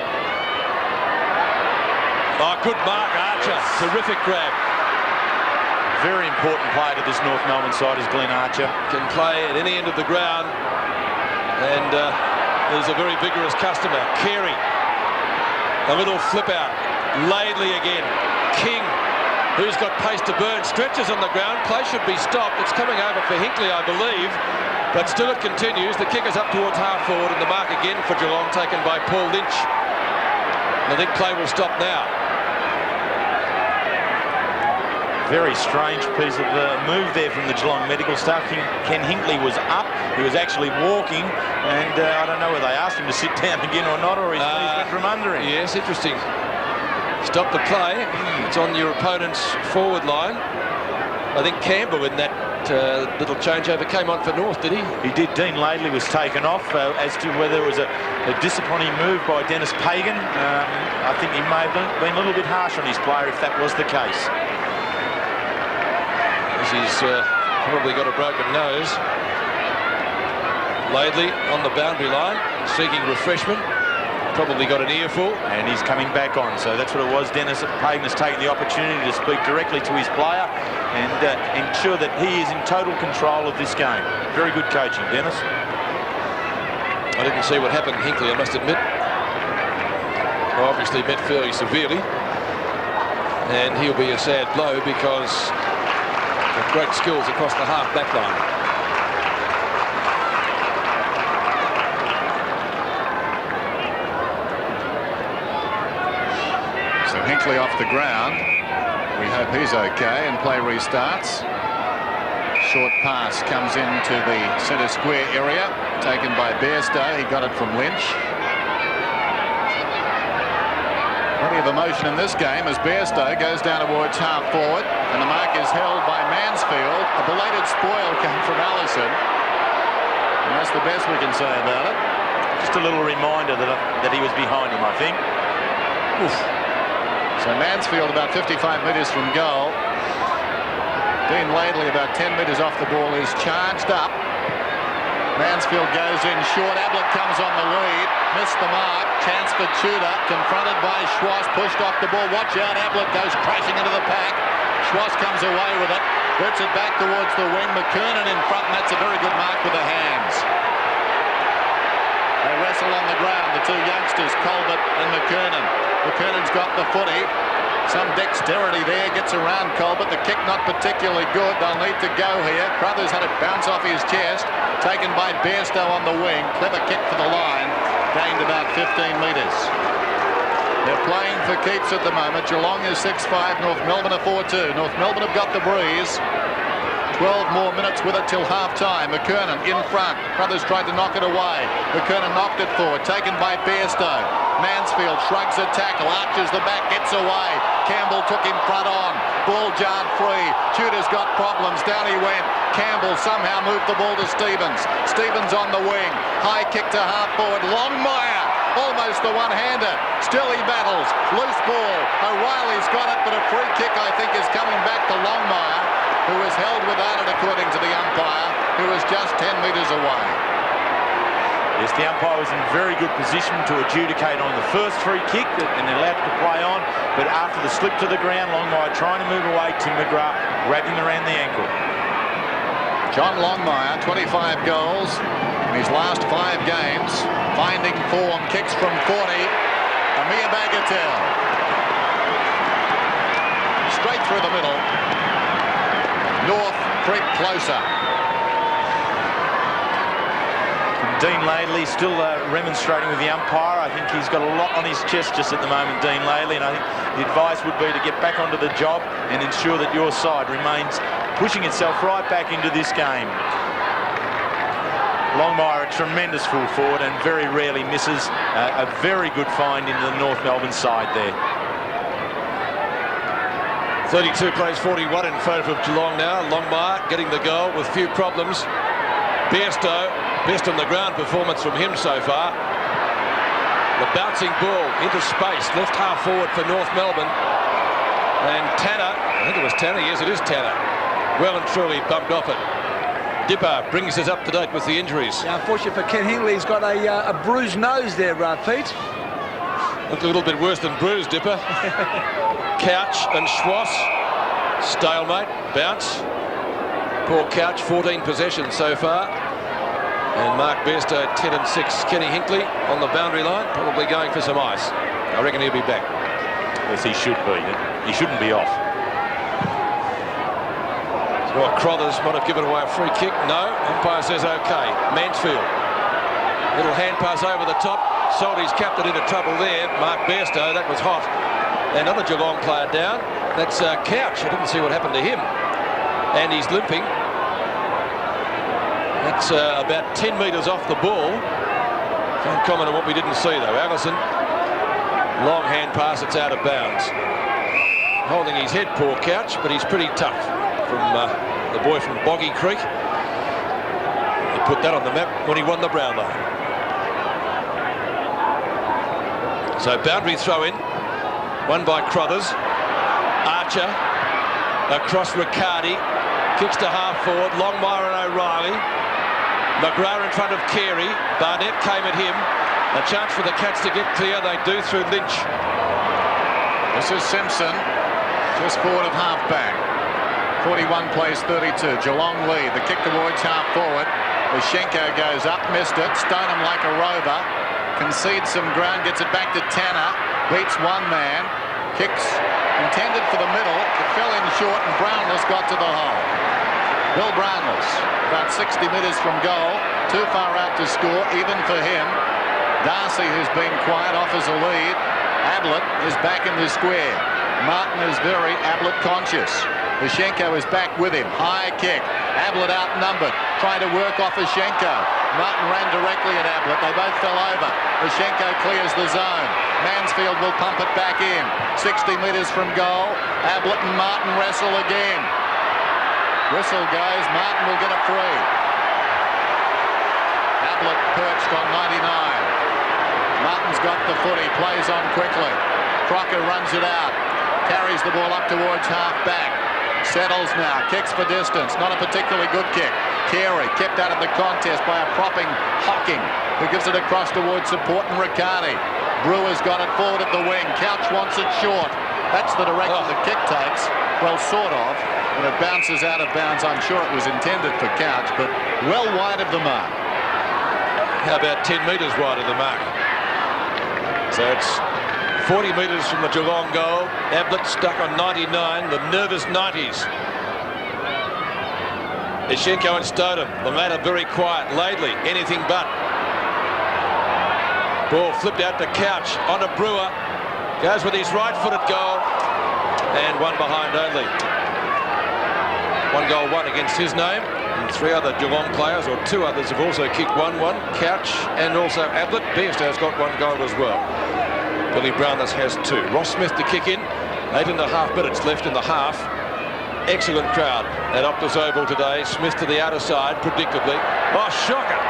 Oh, good mark, Archer. Yes. Terrific grab. Very important player to this North Melbourne side is Glenn Archer. Can play at any end of the ground, and he's a very vigorous customer. Carey, a little flip out. Laidley again. King, who's got pace to burn, stretches on the ground. Play should be stopped. It's coming over for Hinkley, I believe, but still it continues. The kick is up towards half forward, and the mark again for Geelong taken by Paul Lynch. And I think play will stop now. Very strange piece of move there from the Geelong medical staff. Ken Hinkley was up. He was actually walking, and I don't know whether they asked him to sit down again or not, or his knees went from under him. Yes, interesting. Stop the play. It's on your opponent's forward line. I think Campbell in that little changeover came on for North, did he? He did. Dean Laidley was taken off. As to whether it was a disappointing move by Dennis Pagan, I think he may have been a little bit harsh on his player if that was the case. He's probably got a broken nose. Laidley on the boundary line, seeking refreshment. Probably got an earful. And he's coming back on, so that's what it was. Dennis Pagan has taken the opportunity to speak directly to his player and ensure that he is in total control of this game. Very good coaching, Dennis. I didn't see what happened, Hinkley, I must admit. Well, obviously met fairly severely. And he'll be a sad blow because of great skills across the half-back line. So Hinkley off the ground. We hope he's okay, and play restarts. Short pass comes into the centre square area, taken by Bairstow. He got it from Lynch. Plenty of emotion in this game as Bairstow goes down towards half forward, and the mark is held by Mansfield. A belated spoil came from Allison, and that's the best we can say about it. Just a little reminder that he was behind him, I think. Oof. So Mansfield about 55 metres from goal. Dean Laidley about 10 metres off the ball is charged up. Mansfield goes in short. Ablett comes on the lead. Missed the mark. Chance for Tudor. Confronted by Schwass. Pushed off the ball. Watch out. Ablett goes crashing into the pack. Schwass comes away with it. Puts it back towards the wing. McKernan in front, and that's a very good mark with the hands. They wrestle on the ground, the two youngsters, Colbert and McKernan. McKernan's got the footy. Some dexterity there, gets around Colbert. The kick not particularly good. They'll need to go here. Crothers had it bounce off his chest. Taken by Bairstow on the wing. Clever kick for the line. Gained about 15 metres. They're playing for keeps at the moment. Geelong is 6-5. North Melbourne are 4-2. North Melbourne have got the breeze. 12 more minutes with it till half-time. McKernan in front. Crothers tried to knock it away. McKernan knocked it forward. Taken by Bairstow. Mansfield shrugs a tackle. Arches the back. Gets away. Campbell took him front on. Ball jarred free. Tudor's got problems. Down he went. Campbell somehow moved the ball to Stevens. Stevens on the wing. High kick to half forward. Longmire. Almost the one-hander. Still he battles. Loose ball. O'Reilly's got it, but a free kick, I think, is coming back to Longmire, who was held without it according to the umpire, who was just 10 metres away. Yes, the umpire was in very good position to adjudicate on the first free kick and allowed to play on, but after the slip to the ground, Longmire trying to move away, Tim McGrath grabbed him around the ankle. John Longmire, 25 goals in his last 5 games, finding form, kicks from 40, a mere bagatelle. Straight through the middle. North creep closer. Dean Laidley still remonstrating with the umpire. I think he's got a lot on his chest just at the moment, Dean Laidley, and I think the advice would be to get back onto the job and ensure that your side remains pushing itself right back into this game. Longmire, a tremendous full forward and very rarely misses. A very good find into the North Melbourne side there. 32 plays 41 in favour of Geelong now. Longmire getting the goal with few problems. Bairstow, best on the ground performance from him so far. The bouncing ball into space, left half forward for North Melbourne. And Tanner, I think it was Tanner, yes it is Tanner, well and truly bumped off it. Dipper brings us up to date with the injuries. Yeah, unfortunately for Ken Hingley, he's got a bruised nose there, Pete. Looked a little bit worse than bruised, Dipper. Couch and Schwass, stalemate, bounce. Poor Couch, 14 possessions so far. And Mark Bairstow, 10 and 6. Kenny Hinkley on the boundary line, probably going for some ice. I reckon he'll be back. Yes, he should be. He shouldn't be off. Well, Crothers might have given away a free kick. No, umpire says okay. Mansfield. Little hand pass over the top. Salty's captain into trouble there. Mark Bairstow, that was hot. Another Geelong player down. That's Couch. I didn't see what happened to him. And he's limping. That's about 10 metres off the ball. Can't comment on what we didn't see though. Allison, long hand pass, it's out of bounds. Holding his head, poor Couch, but he's pretty tough. From the boy from Boggy Creek. He put that on the map when he won the Brownlow. So boundary throw in, won by Crothers. Archer across Riccardi, kicks to half forward. Longmire and O'Reilly. McGrath in front of Carey. Barnett came at him. A chance for the Cats to get clear. They do through Lynch. This is Simpson, just forward of half back. 41 plays 32. Geelong lead. The kick towards half forward. Lushenko goes up, missed it. Stoneham like a rover. Concedes some ground, gets it back to Tanner. Beats one man. Kicks intended for the middle. It fell in short and Brownless got to the hole. Bill Brownless, about 60 metres from goal. Too far out to score, even for him. Darcy, who's been quiet, offers a lead. Ablett is back in the square. Martin is very Ablett conscious. Ushenko is back with him. High kick. Ablett outnumbered. Trying to work off Ushenko. Martin ran directly at Ablett. They both fell over. Ushenko clears the zone. Mansfield will pump it back in. 60 metres from goal. Ablett and Martin wrestle again. Whistle goes. Martin will get a free. Ablett perched on 99. Martin's got the footy. Plays on quickly. Crocker runs it out. Carries the ball up towards half-back. Settles now, kicks for distance, not a particularly good kick. Carey kept out of the contest by a propping Hocking, who gives it across towards support and Riccardi. Brewer's got it forward at the wing. Couch wants it short. That's the direction the kick takes. Well, sort of. And it bounces out of bounds. I'm sure it was intended for Couch, but well wide of the mark. How about 10 metres wide of the mark? So it's 40 metres from the Geelong goal. Ablett stuck on 99, the nervous 90s. Ushenko and Stodham, the latter very quiet. Laidley, anything but. Ball flipped out to Couch, on to Brewer. Goes with his right-footed goal. And one behind only. 1 goal, 1 against his name. And 3 other Geelong players, or 2 others, have also kicked 1-1. Couch and also Ablett. Bairstow's got 1 goal as well. Billy Brownless has 2. Ross Smith to kick in. 8.5 minutes left in the half. Excellent crowd at Optus Oval today. Smith to the outer side, predictably. Oh, shocker.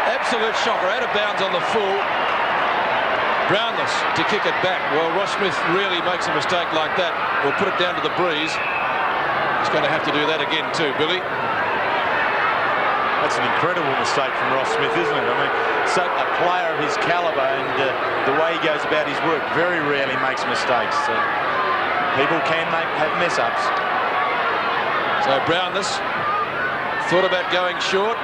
Absolute shocker. Out of bounds on the full. Brownless to kick it back. Well, Ross Smith really makes a mistake like that. We'll put it down to the breeze. He's going to have to do that again too, Billy. That's an incredible mistake from Ross Smith, isn't it? I mean, so a player of his calibre and the way he goes about his work very rarely makes mistakes. So people can have mess-ups. So Brownless thought about going short.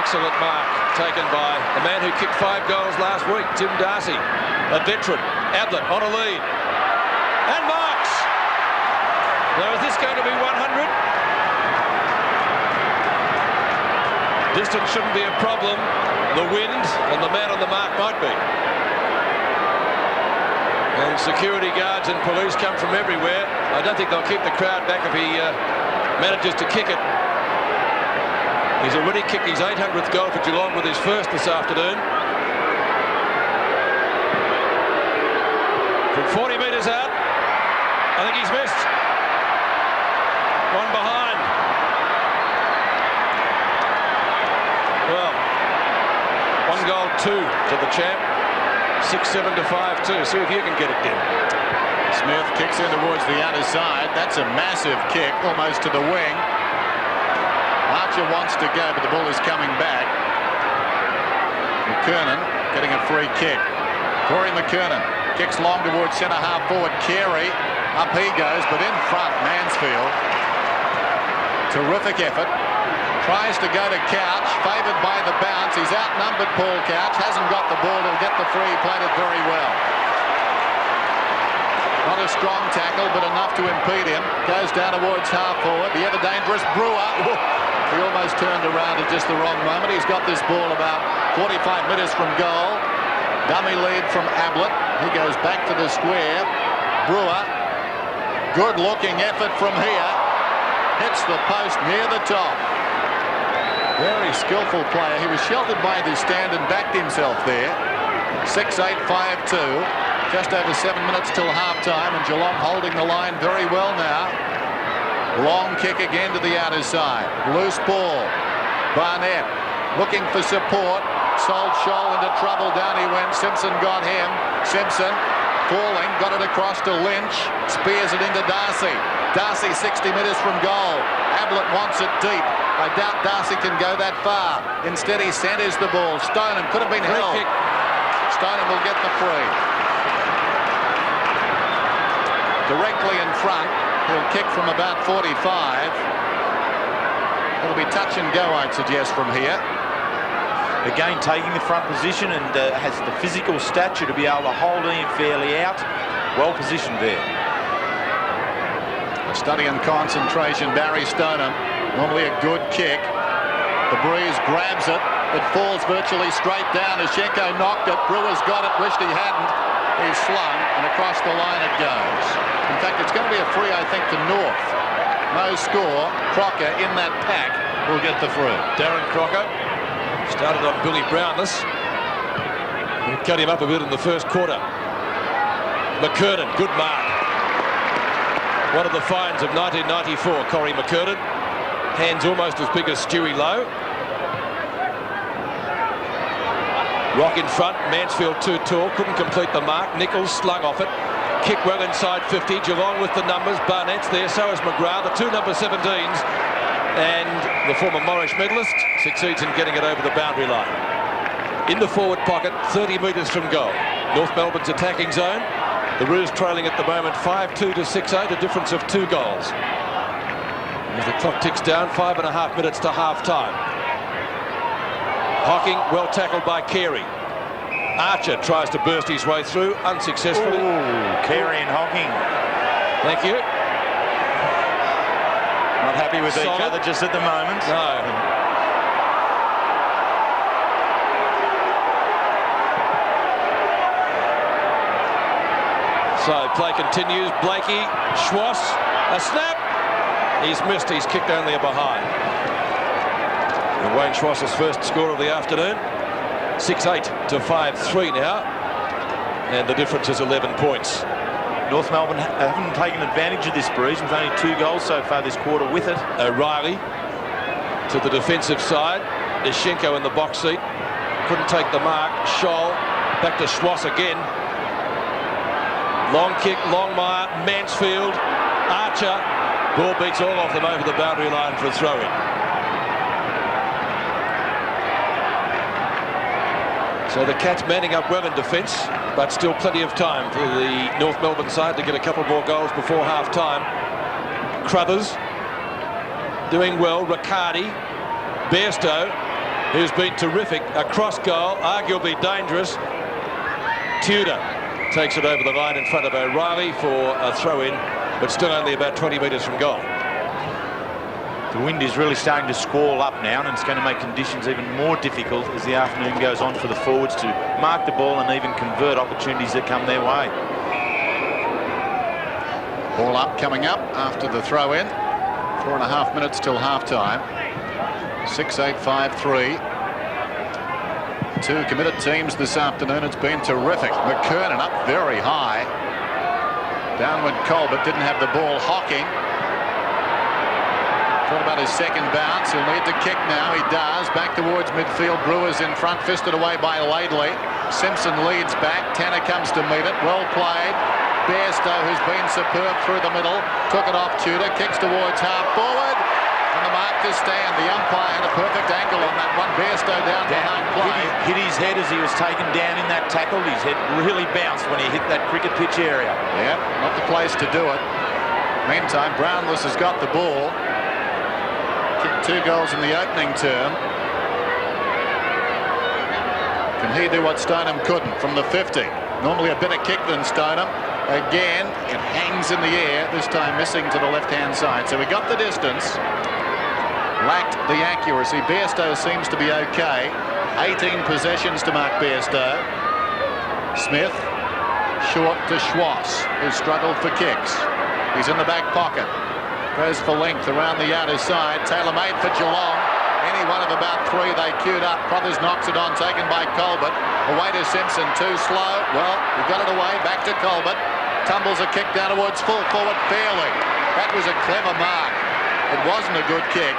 Excellent mark taken by the man who kicked 5 goals last week, Tim Darcy, a veteran. Ablett on a lead. And marks! Now, is this going to be 100? Distance shouldn't be a problem. The wind and the man on the mark might be. And security guards and police come from everywhere. I don't think they'll keep the crowd back if he manages to kick it. He's already kicked his 800th goal for Geelong with his first this afternoon. From 40 metres out, I think he's missed. 1 behind. Well, 1 goal, 2 to the champ. 6-7 to 5-2. See if you can get it down. Smith kicks in towards the outer side. That's a massive kick, almost to the wing. Archer wants to go, but the ball is coming back. McKernan getting a free kick. Corey McKernan kicks long towards centre half forward. Carey, up he goes, but in front, Mansfield. Terrific effort. Tries to go to Couch, favoured by the bounce. He's outnumbered, Paul Couch. Hasn't got the ball. He'll get the free. Played it very well. Not a strong tackle, but enough to impede him. Goes down towards half forward. The ever dangerous Brewer. He almost turned around at just the wrong moment. He's got this ball about 45 metres from goal. Dummy lead from Ablett. He goes back to the square. Brewer. Good-looking effort from here. Hits the post near the top. Very skillful player. He was sheltered by the stand and backed himself there. 6-8, 5-2. Just over 7 minutes till half-time, and Geelong holding the line very well now. Long kick again to the outer side. Loose ball. Barnett looking for support. Sold Scholl into trouble. Down he went. Simpson got him. Simpson falling. Got it across to Lynch. Spears it into Darcy. Darcy 60 metres from goal. Ablett wants it deep. I doubt Darcy can go that far. Instead, he centres the ball. Stoneham could have been held. Stoneham will get the free. Directly in front. He'll kick from about 45. It'll be touch and go, I'd suggest, from here. Again, taking the front position and has the physical stature to be able to hold him fairly out. Well positioned there. Study and concentration, Barry Stoneham. Normally a good kick. The breeze grabs it. It falls virtually straight down. Ushenko knocked it. Brewer's got it. Wished he hadn't. He's slung, and across the line it goes. In fact, it's going to be a free, I think, to North. No score. Crocker in that pack will get the free. Darren Crocker started on Billy Brownless. He cut him up a bit in the first quarter. McKernan, good mark. One of the finds of 1994, Corey McKernan. Hands almost as big as Stewie Lowe. Rock in front, Mansfield too tall, couldn't complete the mark. Nichols slung off it. Kick well inside 50. Geelong with the numbers. Barnett's there, so is McGrath. The two number 17s. And the former Morris medalist succeeds in getting it over the boundary line. In the forward pocket, 30 metres from goal. North Melbourne's attacking zone. The Roos trailing at the moment 5-2 to 6-8, a difference of 2 goals. As the clock ticks down, 5.5 minutes to half-time. Hocking, well tackled by Carey. Archer tries to burst his way through, unsuccessfully. Ooh, Carey and Hocking. Thank you. Not happy with each other just at the moment. No. So play continues. Blakey, Schwass, a snap. He's missed. He's kicked only a behind. And Wayne Schwass's first score of the afternoon. 6-8 to 5-3 now. And the difference is 11 points. North Melbourne haven't taken advantage of this breeze with only 2 goals so far this quarter with it. O'Reilly to the defensive side. Ishenko in the box seat. Couldn't take the mark. Scholl back to Schwass again. Long kick, Longmire, Mansfield, Archer. Ball beats all of them over the boundary line for a throw-in. So the Cats manning up well in defence, but still plenty of time for the North Melbourne side to get a couple more goals before half-time. Crothers doing well. Riccardi, Bairstow, who's been terrific. A cross goal, arguably dangerous. Tudor takes it over the line in front of O'Reilly for a throw-in, but still only about 20 metres from goal. The wind is really starting to squall up now, and it's going to make conditions even more difficult as the afternoon goes on for the forwards to mark the ball and even convert opportunities that come their way. Ball up, coming up after the throw-in. 4.5 minutes till half-time. 6-8, 5-3. 2 committed teams this afternoon. It's been terrific. McKernan up very high. Downward Colbert didn't have the ball. Hocking. Thought about his second bounce. He'll need to kick now. He does. Back towards midfield. Brewers in front. Fisted away by Laidley. Simpson leads back. Tanner comes to meet it. Well played. Bairstow, who's been superb through the middle, took it off Tudor. Kicks towards half forward. And the mark to stand. The umpire had a perfect angle on that one. Bairstow down behind play. Hit his head as he was taken down in that tackle. His head really bounced when he hit that cricket pitch area. Yeah, not the place to do it. Meantime, Brownless has got the ball. Kicked 2 goals in the opening term. Can he do what Stoneham couldn't from the 50? Normally a better kick than Stoneham. Again, it hangs in the air, this time missing to the left-hand side. So we got the distance. Lacked the accuracy. Bairstow seems to be okay. 18 possessions to Mark Bairstow. Smith, short to Schwass, who struggled for kicks. He's in the back pocket. Goes for length around the outer side. Tailor-made for Geelong. Any one of about 3 they queued up. Crothers knocks it on, taken by Colbert. Away to Simpson, too slow. Well, he got it away, back to Colbert. Tumbles a kick down towards full forward fairly. That was a clever mark. It wasn't a good kick.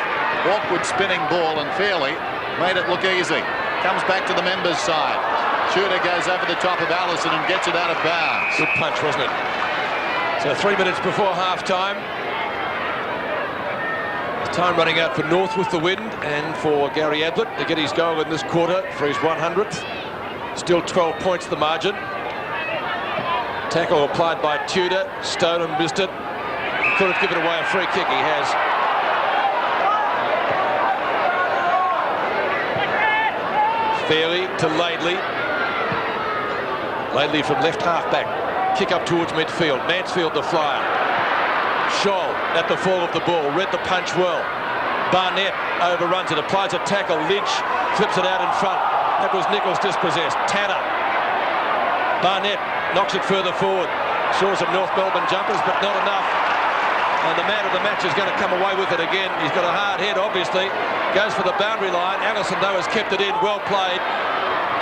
Awkward spinning ball, and Fairley made it look easy. Comes back to the members' side. Tudor goes over the top of Allison and gets it out of bounds. Good punch, wasn't it? So 3 minutes before half-time. Time running out for North with the wind, and for Gary Ablett to get his goal in this quarter for his 100th. Still 12 points the margin. Tackle applied by Tudor. Stoneham missed it. Could have given away a free kick. He has. Fairley to Laidley. Laidley from left half back. Kick up towards midfield. Mansfield the flyer. Scholl at the fall of the ball. Read the punch well. Barnett overruns it. Applies a tackle. Lynch flips it out in front. That was Nichols dispossessed. Tanner. Barnett knocks it further forward. Saw some North Melbourne jumpers, but not enough. And the man of the match is going to come away with it again. He's got a hard head, obviously. Goes for the boundary line. Allison, though, has kept it in. Well played.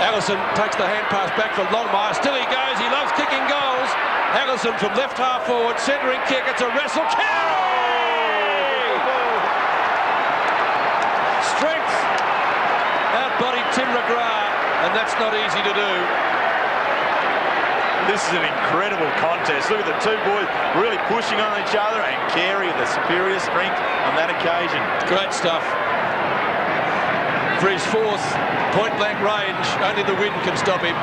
Allison takes the hand pass back from Longmire. Still he goes. He loves kicking goals. Allison from left half forward. Centering kick. It's a wrestle. Carey! Strength. Outbodied Tim McGrath. And that's not easy to do. This is an incredible contest. Look at the two boys really pushing on each other, and Carey the superior strength on that occasion. Great stuff. For his fourth point-blank range, only the wind can stop him.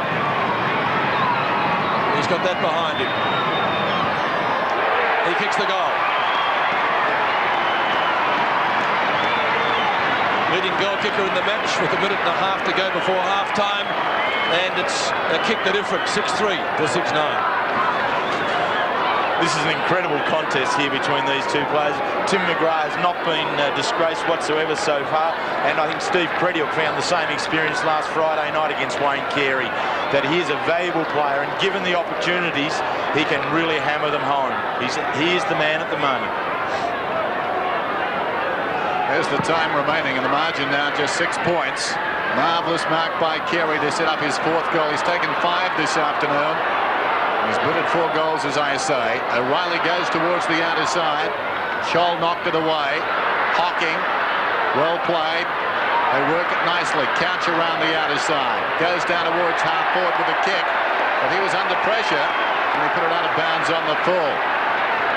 He's got that behind him. He kicks the goal. Leading goal kicker in the match with a minute and a half to go before half-time. And it's a kick the difference, 6-3 to 6-9. This is an incredible contest here between these two players. Tim McGrath has not been disgraced whatsoever so far, and I think Steve Prediok found the same experience last Friday night against Wayne Carey, that he is a valuable player, and given the opportunities, he can really hammer them home. He is the man at the moment. There's the time remaining, and the margin now just 6 points. Marvellous mark by Carey to set up his fourth goal. He's taken 5 this afternoon. He's booted 4 goals, as I say. O'Reilly goes towards the outer side. Scholl knocked it away. Hocking, well played. They work it nicely. Couch around the outer side. Goes down towards half forward with a kick. But he was under pressure, and he put it out of bounds on the full.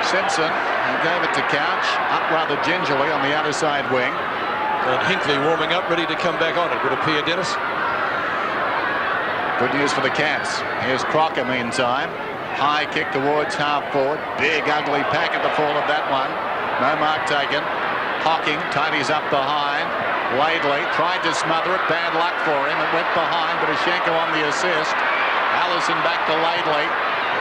Simpson, he gave it to Couch, up rather gingerly on the outer side wing. And Hinkley warming up, ready to come back on, it would appear, Dennis. Good news for the Cats. Here's Crocker meantime. High kick towards half forward. Big ugly pack at the fall of that one. No mark taken. Hocking tidies up behind. Laidley tried to smother it. Bad luck for him. It went behind, but Ashenko on the assist. Allison back to Laidley.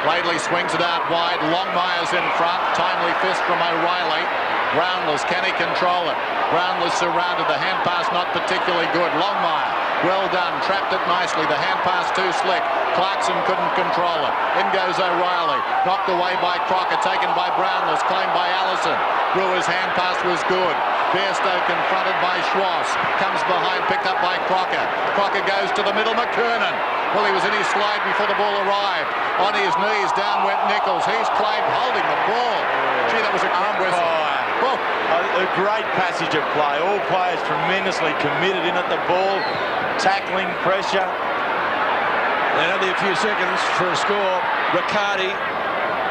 Laidley swings it out wide. Longmire's in front. Timely fist from O'Reilly. Brownless, can he control it? Brownless surrounded. The hand pass not particularly good. Longmire, well done. Trapped it nicely. The hand pass too slick. Clarkson couldn't control it. In goes O'Reilly. Knocked away by Crocker. Taken by Brownless. Claimed by Allison. Brewer's hand pass was good. Bairstow confronted by Schwartz. Comes behind, picked up by Crocker. Crocker goes to the middle. McKernan. Well, he was in his slide before the ball arrived. On his knees, down went Nichols. He's claimed holding the ball. Gee, that was a quick whistle. Oh, a great passage of play. All players tremendously committed in at the ball. Tackling, pressure. And only a few seconds for a score. Riccardi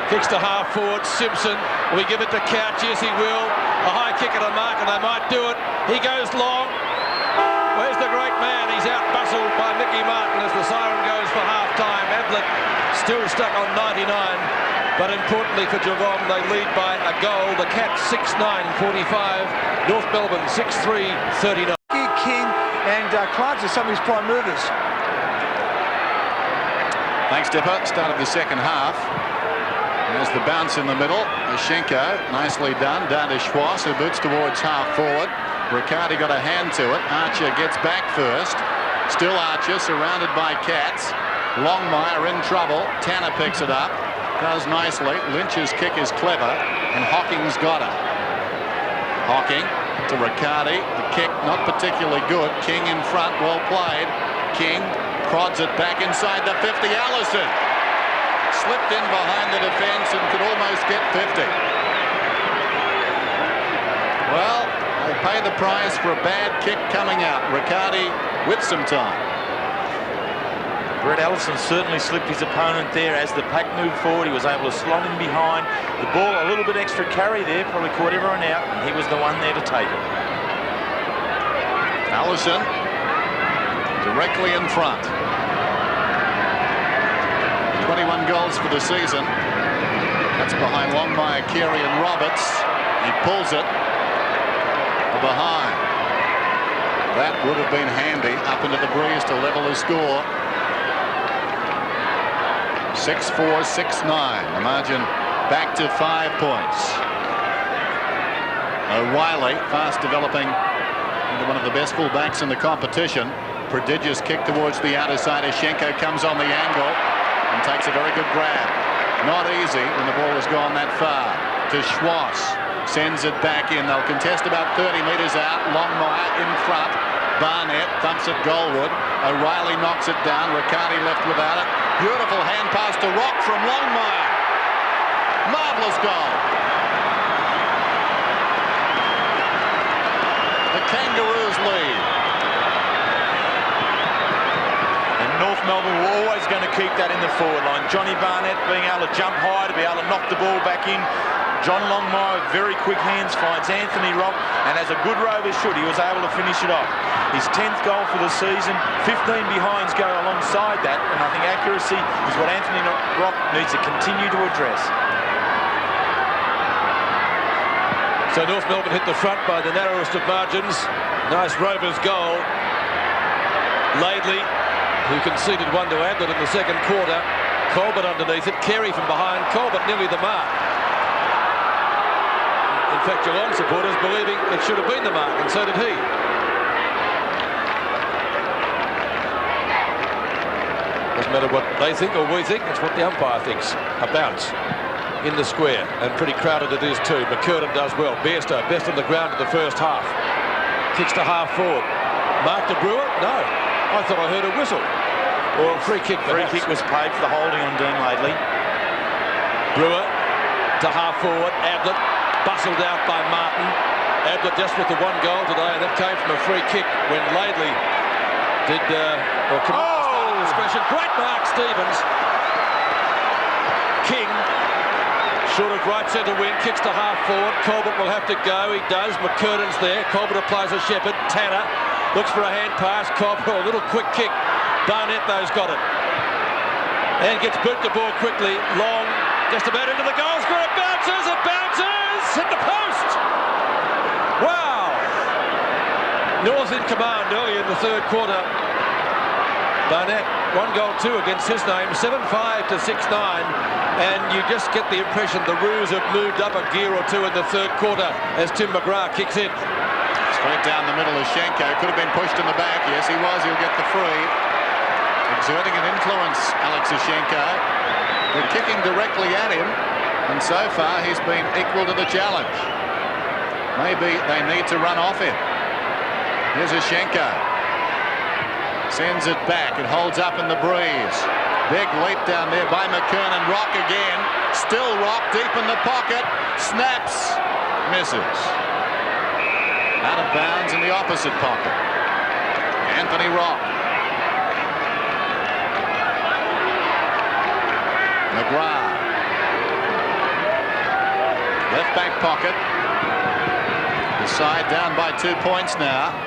kicks to half forward. Simpson, will he give it to Couch? Yes, he will. A high kick at a mark, and they might do it. He goes long. Where's the great man? He's out bustled by Mickey Martin as the siren goes for half-time. Ablett still stuck on 99. But importantly for Geelong, they lead by a goal. The Cats 6-9-45. North Melbourne 6-3-39. King and Clark are some of his prime movers. Thanks, Dipper. Start of the second half. There's the bounce in the middle. Ashenko, nicely done. Down to Schwartz, who boots towards half forward. Riccardi got a hand to it. Archer gets back first. Still Archer, surrounded by Cats. Longmire in trouble. Tanner picks it up. Does nicely. Lynch's kick is clever, and Hocking's got it. Hocking to Riccardi. The kick not particularly good. King in front, well played. King prods it back inside the 50. Allison slipped in behind the defence and could almost get 50. Well, they pay the price for a bad kick coming out. Riccardi with some time. Brett Allison certainly slipped his opponent there as the pack moved forward. He was able to slot in behind. The ball a little bit extra carry there, probably caught everyone out, and he was the one there to take it. Allison directly in front. 21 goals for the season. That's behind Longmire, Carey and Roberts. He pulls it behind. That would have been handy up into the breeze to level the score. 6-4, 6-9. The margin back to 5 points. O'Reilly, fast developing into one of the best fullbacks in the competition. Prodigious kick towards the outer side. Ashenko comes on the angle. and takes a very good grab. Not easy when the ball has gone that far. To Schwartz, sends it back in. They'll contest about 30 metres out. Longmire in front. Barnett thumps it goalward. O'Reilly knocks it down. Riccardi left without it. Beautiful hand pass to Rock from Longmire. Marvellous goal. The Kangaroos lead. And North Melbourne were always going to keep that in the forward line. Johnny Barnett being able to jump high to be able to knock the ball back in. John Longmire, very quick hands, finds Anthony Rock, and as a good rover should, he was able to finish it off. His 10th goal for the season, 15 behinds go alongside that, and I think accuracy is what Anthony Rock needs to continue to address. So North Melbourne hit the front by the narrowest of margins. Nice Rovers goal. Laidley, who conceded one to Ablett in the second quarter. Colbert underneath it. Carey from behind. Colbert nearly the mark. In fact, Geelong supporters believing it should have been the mark, and so did he. Doesn't matter what they think or we think, it's what the umpire thinks. A bounce in the square, and pretty crowded it is too. McKernan does well. Bairstow, best on the ground in the first half. Kicks to half forward. Mark de Brewer? No. I thought I heard a whistle. Or a free kick. Free kick was paid for the holding on Dean Laidley. Brewer to half forward. Ablett bustled out by Martin. Ablett just with the one goal today, and that came from a free kick when Laidley did discretion. Great mark, Stevens. King short of right centre wing, kicks to half forward. Colbert will have to go. He does. McKernan's there. Colbert applies a Shepherd. Tanner looks for a hand pass. Colbert, a little quick kick. Barnett though's got it, and gets boot the ball quickly. Long, just about into the goal square. It bounces. It bounces. Hit the post. Wow. North in command early in the third quarter. Barnett, 1 goal 2 against his name, 7-5 to 6-9, and you just get the impression the Roos have moved up a gear or two in the third quarter as Tim McGrath kicks in. Straight down the middle of Schenko. Could have been pushed in the back. Yes, he was. He'll get the free. Exerting an influence, Alex Schenko. They're kicking directly at him, and so far he's been equal to the challenge. Maybe they need to run off him. Here's Schenko. Sends it back. It holds up in the breeze. Big leap down there by McKernan. Rock again. Still Rock deep in the pocket. Snaps. Misses. Out of bounds in the opposite pocket. Anthony Rock. McGrath. Left back pocket. The side down by 2 points now.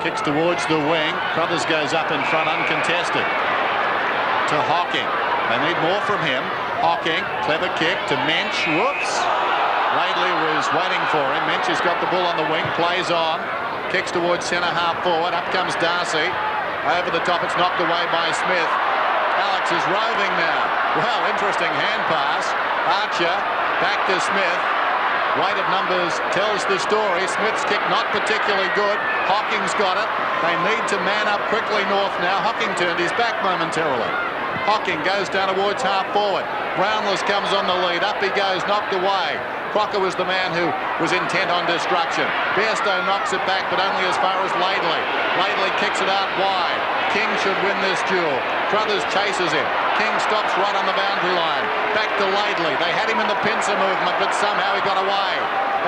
Kicks towards the wing. Crothers goes up in front uncontested. To Hocking. They need more from him. Hocking, clever kick to Mensch. Whoops. Laidley was waiting for him. Mensch has got the ball on the wing. Plays on. Kicks towards centre half forward. Up comes Darcy. Over the top. It's knocked away by Smith. Alex is roving now. Well, interesting hand pass. Archer back to Smith. Weight of numbers tells the story. Smith's kick not particularly good. Hocking's got it. They need to man up quickly North now. Hocking turned his back momentarily. Hocking goes down towards half forward. Brownless comes on the lead. Up he goes, knocked away. Crocker was the man who was intent on destruction. Bairstow knocks it back, but only as far as Laidley. Laidley kicks it out wide. King should win this duel. Crothers chases him. King stops right on the boundary line. Back to Laidley. They had him in the pincer movement, but somehow he got away.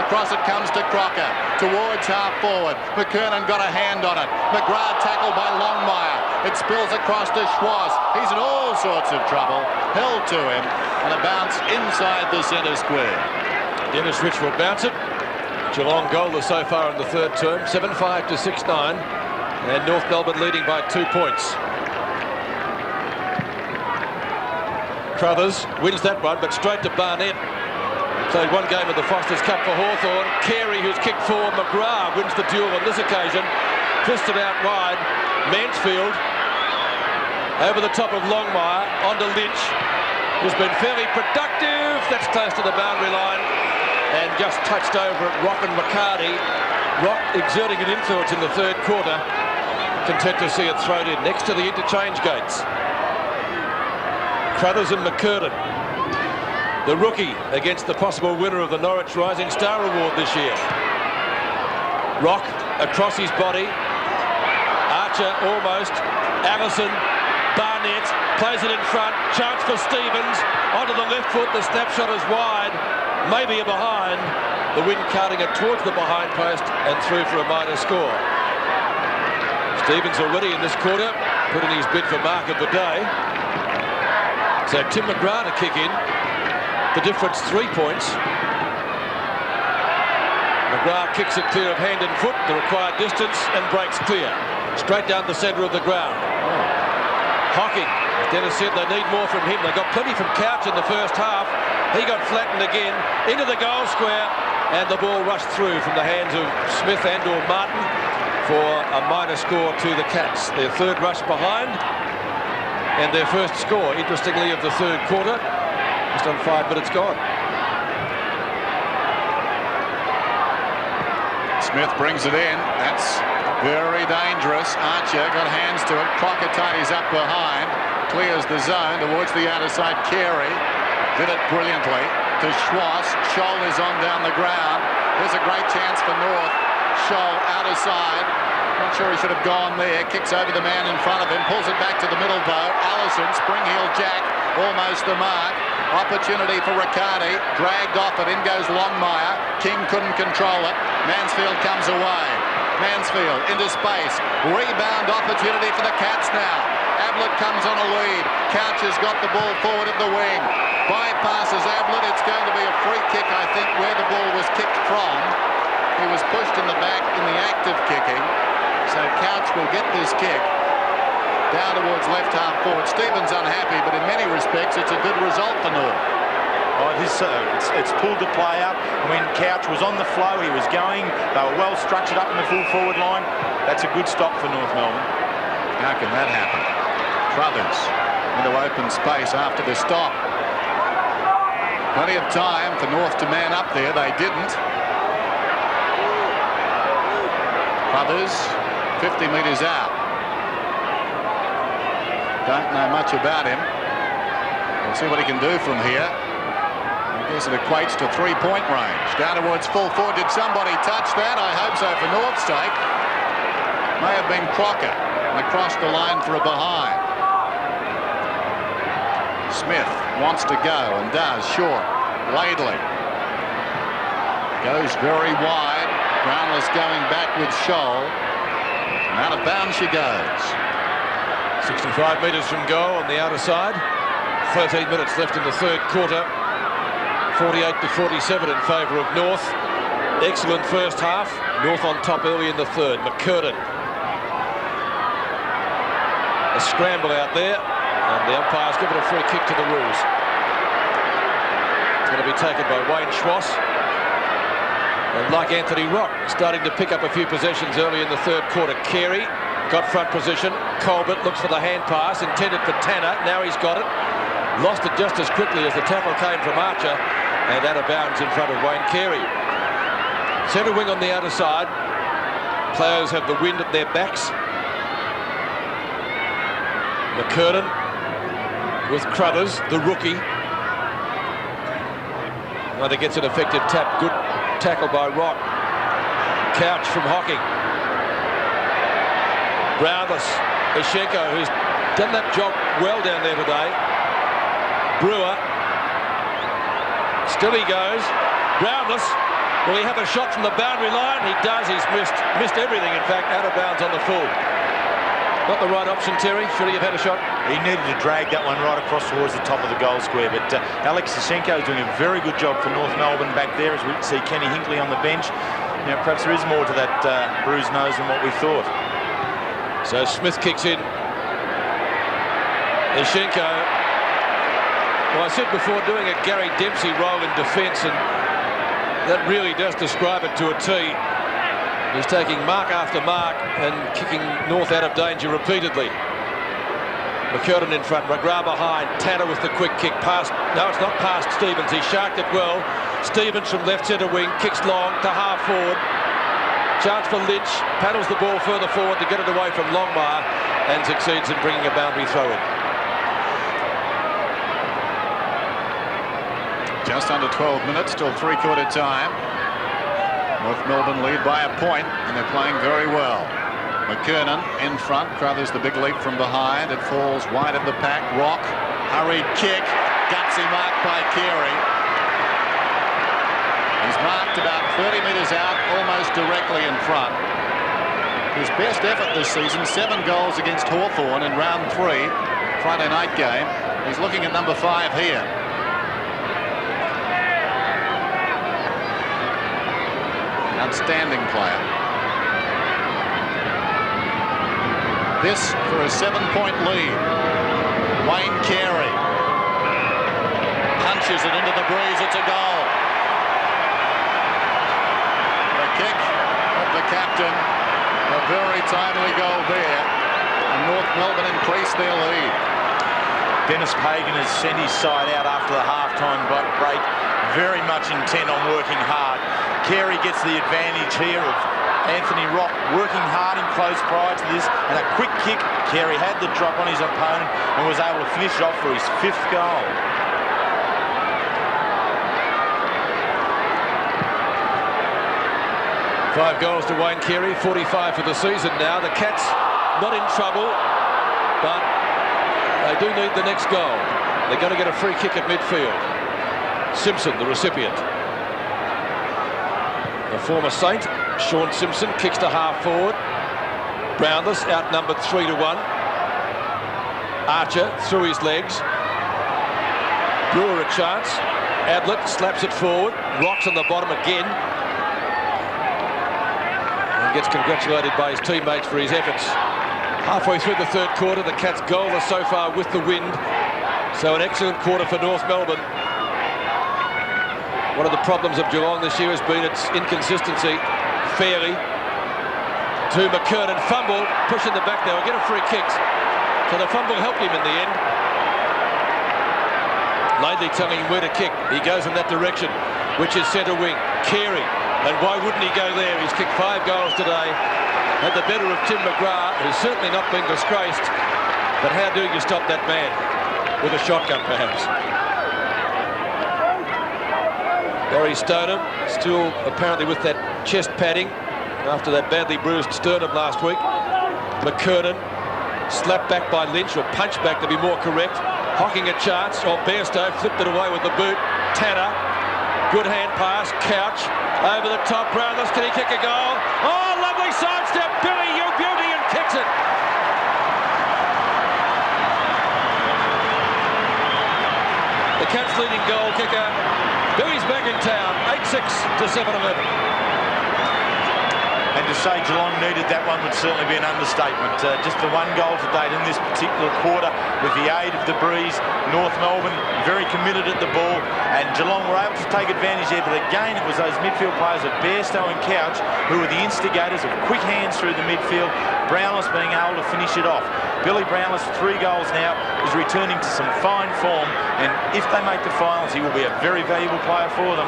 Across it comes to Crocker. Towards half forward. McKernan got a hand on it. McGrath tackled by Longmire. It spills across to Schwartz. He's in all sorts of trouble. Held to him. And a bounce inside the centre square. Dennis Rich will bounce it. Geelong goal so far in the third term. 7-5 to 6-9. And North Melbourne leading by 2 points. Crothers wins that one, but straight to Barnett. Played one game of the Foster's Cup for Hawthorn. Carey, who's kicked for McGrath, wins the duel on this occasion. Twisted out wide. Mansfield over the top of Longmire onto Lynch, who's been fairly productive. That's close to the boundary line and just touched over at Rock and McCarty. Rock exerting an influence in the third quarter. Content to see it thrown in next to the interchange gates. Cruthers and McCurtain. The rookie against the possible winner of the Norwich Rising Star Award this year. Rock across his body. Archer almost. Allison. Barnett plays it in front. Chance for Stevens. Onto the left foot. The snapshot is wide. Maybe a behind. The wind carting it towards the behind post and through for a minor score. Stevens already in this quarter put in his bid for mark of the day. So Tim McGrath to kick in. The difference 3 points. McGrath kicks it clear of hand and foot, the required distance, and breaks clear. Straight down the centre of the ground. Hocking, as Dennis said, they need more from him. They got plenty from Couch in the first half. He got flattened again into the goal square, and the ball rushed through from the hands of Smith and/or Martin for a minor score to the Cats. Their third rush behind, and their first score, interestingly, of the third quarter. Just on 5 minutes gone. Smith brings it in. That's very dangerous. Archer got hands to it. Crocker tidies up behind. Clears the zone towards the outer side. Carey did it brilliantly to Schwass. Scholl is on down the ground. There's a great chance for North. Scholl outer side. Not sure he should have gone there. Kicks over the man in front of him. Pulls it back to the middle bow. Allison, spring heel jack. Almost the mark. Opportunity for Riccardi. Dragged off it. In goes Longmire. King couldn't control it. Mansfield comes away. Mansfield into space. Rebound opportunity for the Cats now. Ablett comes on a lead. Couch has got the ball forward at the wing. Bypasses Ablett. It's going to be a free kick, I think, where the ball was kicked from. He was pushed in the back in the act of kicking. So Couch will get this kick down towards left half forward. Stevens unhappy, but in many respects it's a good result for North. Oh, it's pulled the play up. When Couch was on the flow, he was going. They were well structured up in the full forward line. That's a good stop for North Melbourne. How can that happen? Crothers into open space after the stop. Plenty of time for North to man up there. They didn't. Crothers 50 metres out. Don't know much about him. We'll see what he can do from here. I guess it equates to 3-point range. Down towards full forward. Did somebody touch that? I hope so for North's sake. May have been Crocker. And across the line for a behind. Smith wants to go and does. Short. Laidley. Goes very wide. Brownless going back with Scholl. And out of bounds she goes. 65 metres from goal on the outer side. 13 minutes left in the third quarter. 48-47 in favour of North. Excellent first half. North on top early in the third. McCurtain. A scramble out there. And the umpires give it a free kick to the Roos. It's going to be taken by Wayne Schwass. And like Anthony Rock, starting to pick up a few possessions early in the third quarter. Carey got front position. Colbert looks for the hand pass, intended for Tanner. Now he's got it. Lost it just as quickly as the tackle came from Archer, and out of bounds in front of Wayne Carey. Centre wing on the outer side. Players have the wind at their backs. McCurtain with Cruthers, the rookie. Whether gets an effective tap. Good tackle by Rock. Couch from Hocking. Brownless, Ishenko, who's done that job well down there today. Brewer, still he goes. Brownless, will he have a shot from the boundary line? He does. He's missed everything, in fact, out of bounds on the full. Not the right option, Terry. Should he have had a shot? He needed to drag that one right across towards the top of the goal square, but Alex Ishenko is doing a very good job for North Melbourne back there, as we see Kenny Hinkley on the bench. You know, perhaps there is more to that bruised nose than what we thought. So Smith kicks in. Ishenko, well, I said before, doing a Gary Dempsey role in defence, and that really does describe it to a T. He's taking mark after mark and kicking North out of danger repeatedly. McCurtain in front, McGrath behind, Tanner with the quick kick past. No, it's not past Stevens. He sharked it well. Stevens from left centre wing, kicks long to half forward. Chance for Lynch, paddles the ball further forward to get it away from Longmire and succeeds in bringing a boundary throw in. Just under 12 minutes, still three-quarter time. North Melbourne lead by a point, and they're playing very well. McKernan in front, Crothers the big leap from behind. It falls wide of the pack. Rock, hurried kick, gutsy mark by Carey. He's marked about 30 metres out, almost directly in front. His best effort this season, 7 goals against Hawthorn in round 3, Friday night game. He's looking at number 5 here. Outstanding player. This for a 7-point lead. Wayne Carey punches it into the breeze. It's a goal. The kick of the captain. A very timely goal there. And North Melbourne increased their lead. Dennis Pagan has sent his side out after the half-time break, very much intent on working hard. Carey gets the advantage here of Anthony Rock working hard in close prior to this, and a quick kick. Carey had the drop on his opponent and was able to finish it off for his 5th goal. Five goals to Wayne Carey, 45 for the season now. The Cats not in trouble, but they do need the next goal. They're going to get a free kick at midfield. Simpson, the recipient. The former Saint, Sean Simpson, kicks to half forward. Brownless outnumbered 3-1. Archer through his legs. Brewer a chance. Ablett slaps it forward. Rocks on the bottom again. Gets congratulated by his teammates for his efforts. Halfway through the third quarter, the Cats goalless so far with the wind. So an excellent quarter for North Melbourne. One of the problems of Geelong this year has been its inconsistency. Fairly to McKernan, fumble, pushing the back there. We'll get a free kick. So the fumble helped him in the end. Laidley telling him where to kick. He goes in that direction, which is centre wing. Carey. And why wouldn't he go there? He's kicked 5 goals today. Had the better of Tim McGrath, who's certainly not been disgraced. But how do you stop that man? With a shotgun, perhaps. Barry Stoneham, still apparently with that chest padding after that badly bruised sternum last week. McKernan, slapped back by Lynch, or punched back to be more correct. Hocking a chance, or Bairstow flipped it away with the boot. Tanner, good hand pass, Couch. Over the top, Brownless, can he kick a goal? Oh, lovely sidestep, Billy, you beauty, and kicks it. The Cats leading goal kicker, Billy's back in town, 8-6 to 7-11. And to say Geelong needed that one would certainly be an understatement. Just the 1 goal to date in this particular quarter with the aid of the breeze. North Melbourne very committed at the ball, and Geelong were able to take advantage there. But again, it was those midfield players of Bairstow and Couch who were the instigators of quick hands through the midfield. Brownless being able to finish it off. Billy Brownless, 3 goals now, is returning to some fine form, and if they make the finals, he will be a very valuable player for them.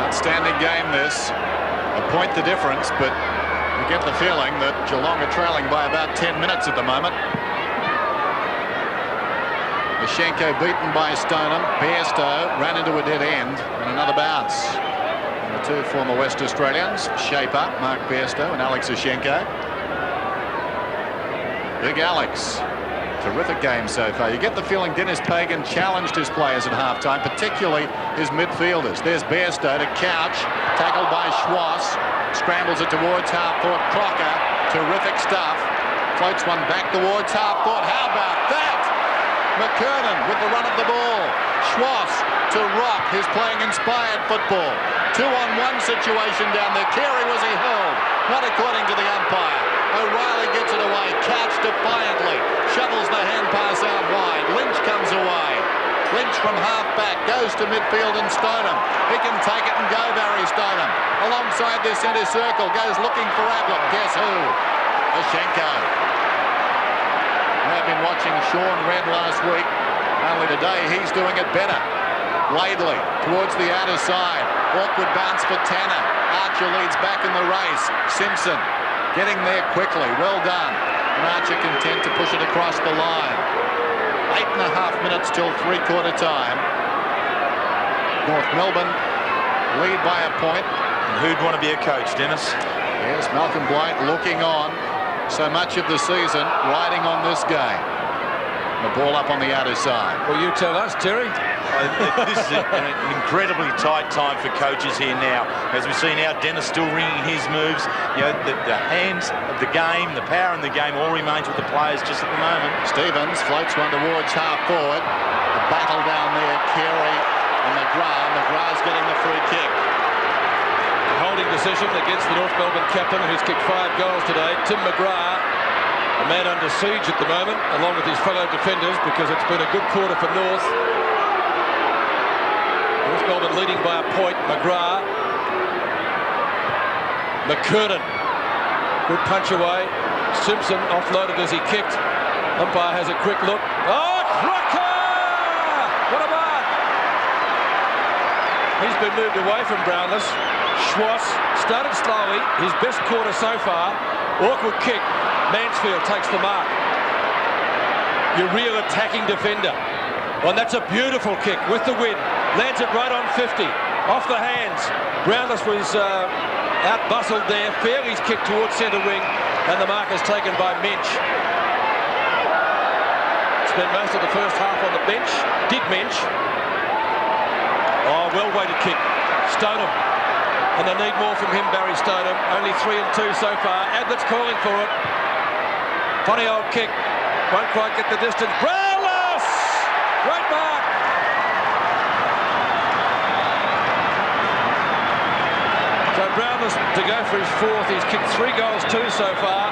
Outstanding game this. A point the difference, but you get the feeling that Geelong are trailing by about 10 minutes at the moment. Mashenko beaten by Stoneham. Bairstow ran into a dead end, and another bounce. And the 2 former West Australians, Shaper, Mark Bairstow, and Alex Mashenko. Big Alex. Terrific game so far. You get the feeling Dennis Pagan challenged his players at halftime, particularly his midfielders. There's Bairstow to Couch, tackled by Schwass, scrambles it towards half-court. Crocker, terrific stuff, floats one back towards half-court. How about that? McKernan with the run of the ball. Schwass to Rock, who's playing inspired football. 2-on-1 situation down there. Carey, was he held? Not according to the umpire. O'Reilly gets it away. Couch defiantly shovels the hand pass out wide. Lynch comes away. Lynch from half-back goes to midfield, and Stoneham. He can take it and go, Barry Stoneham. Alongside their centre circle, goes looking for Ablett. Guess who? Mashenko. I've been watching Sean Red last week. Only today he's doing it better. Laidley towards the outer side. Awkward bounce for Tanner. Archer leads back in the race. Simpson getting there quickly. Well done. And Archer content to push it across the line. 8.5 minutes till three-quarter time. North Melbourne lead by a point. And who'd want to be a coach, Dennis? Yes, Malcolm Blight looking on so much of the season, riding on this game. The ball up on the outer side. Well, you tell us, Terry. This is an incredibly tight time for coaches here now. As we see now, Dennis still ringing his moves. You know, the hands of the game, the power in the game all remains with the players just at the moment. Stevens floats one towards half forward. The battle down there, Carey and McGrath. McGrath's getting the free kick. Holding decision against the North Melbourne captain, who's kicked 5 goals today. Tim McGrath, a man under siege at the moment, along with his fellow defenders, because it's been a good quarter for North. North Melbourne leading by a point. McGrath. McKernan. Good punch away. Simpson offloaded as he kicked. Umpire has a quick look. Oh, cracker! What a mark! He's been moved away from Brownless. Schwartz started slowly, his best quarter so far. Awkward kick. Mansfield takes the mark. Your real attacking defender. Well, that's a beautiful kick with the wind. Lands it right on 50. Off the hands. Brownless was out-bustled there. Fairley's kick towards centre wing. And the mark is taken by Minch. Spent most of the first half on the bench. Did Minch. Oh, well-weighted kick. Stoneham. And they need more from him, Barry Stoneham. Only 3 and 2 so far. Abbott's calling for it. Funny old kick. Won't quite get the distance. Brownless! Great mark! So Brownless to go for his 4th. He's kicked 3 goals, 2 so far.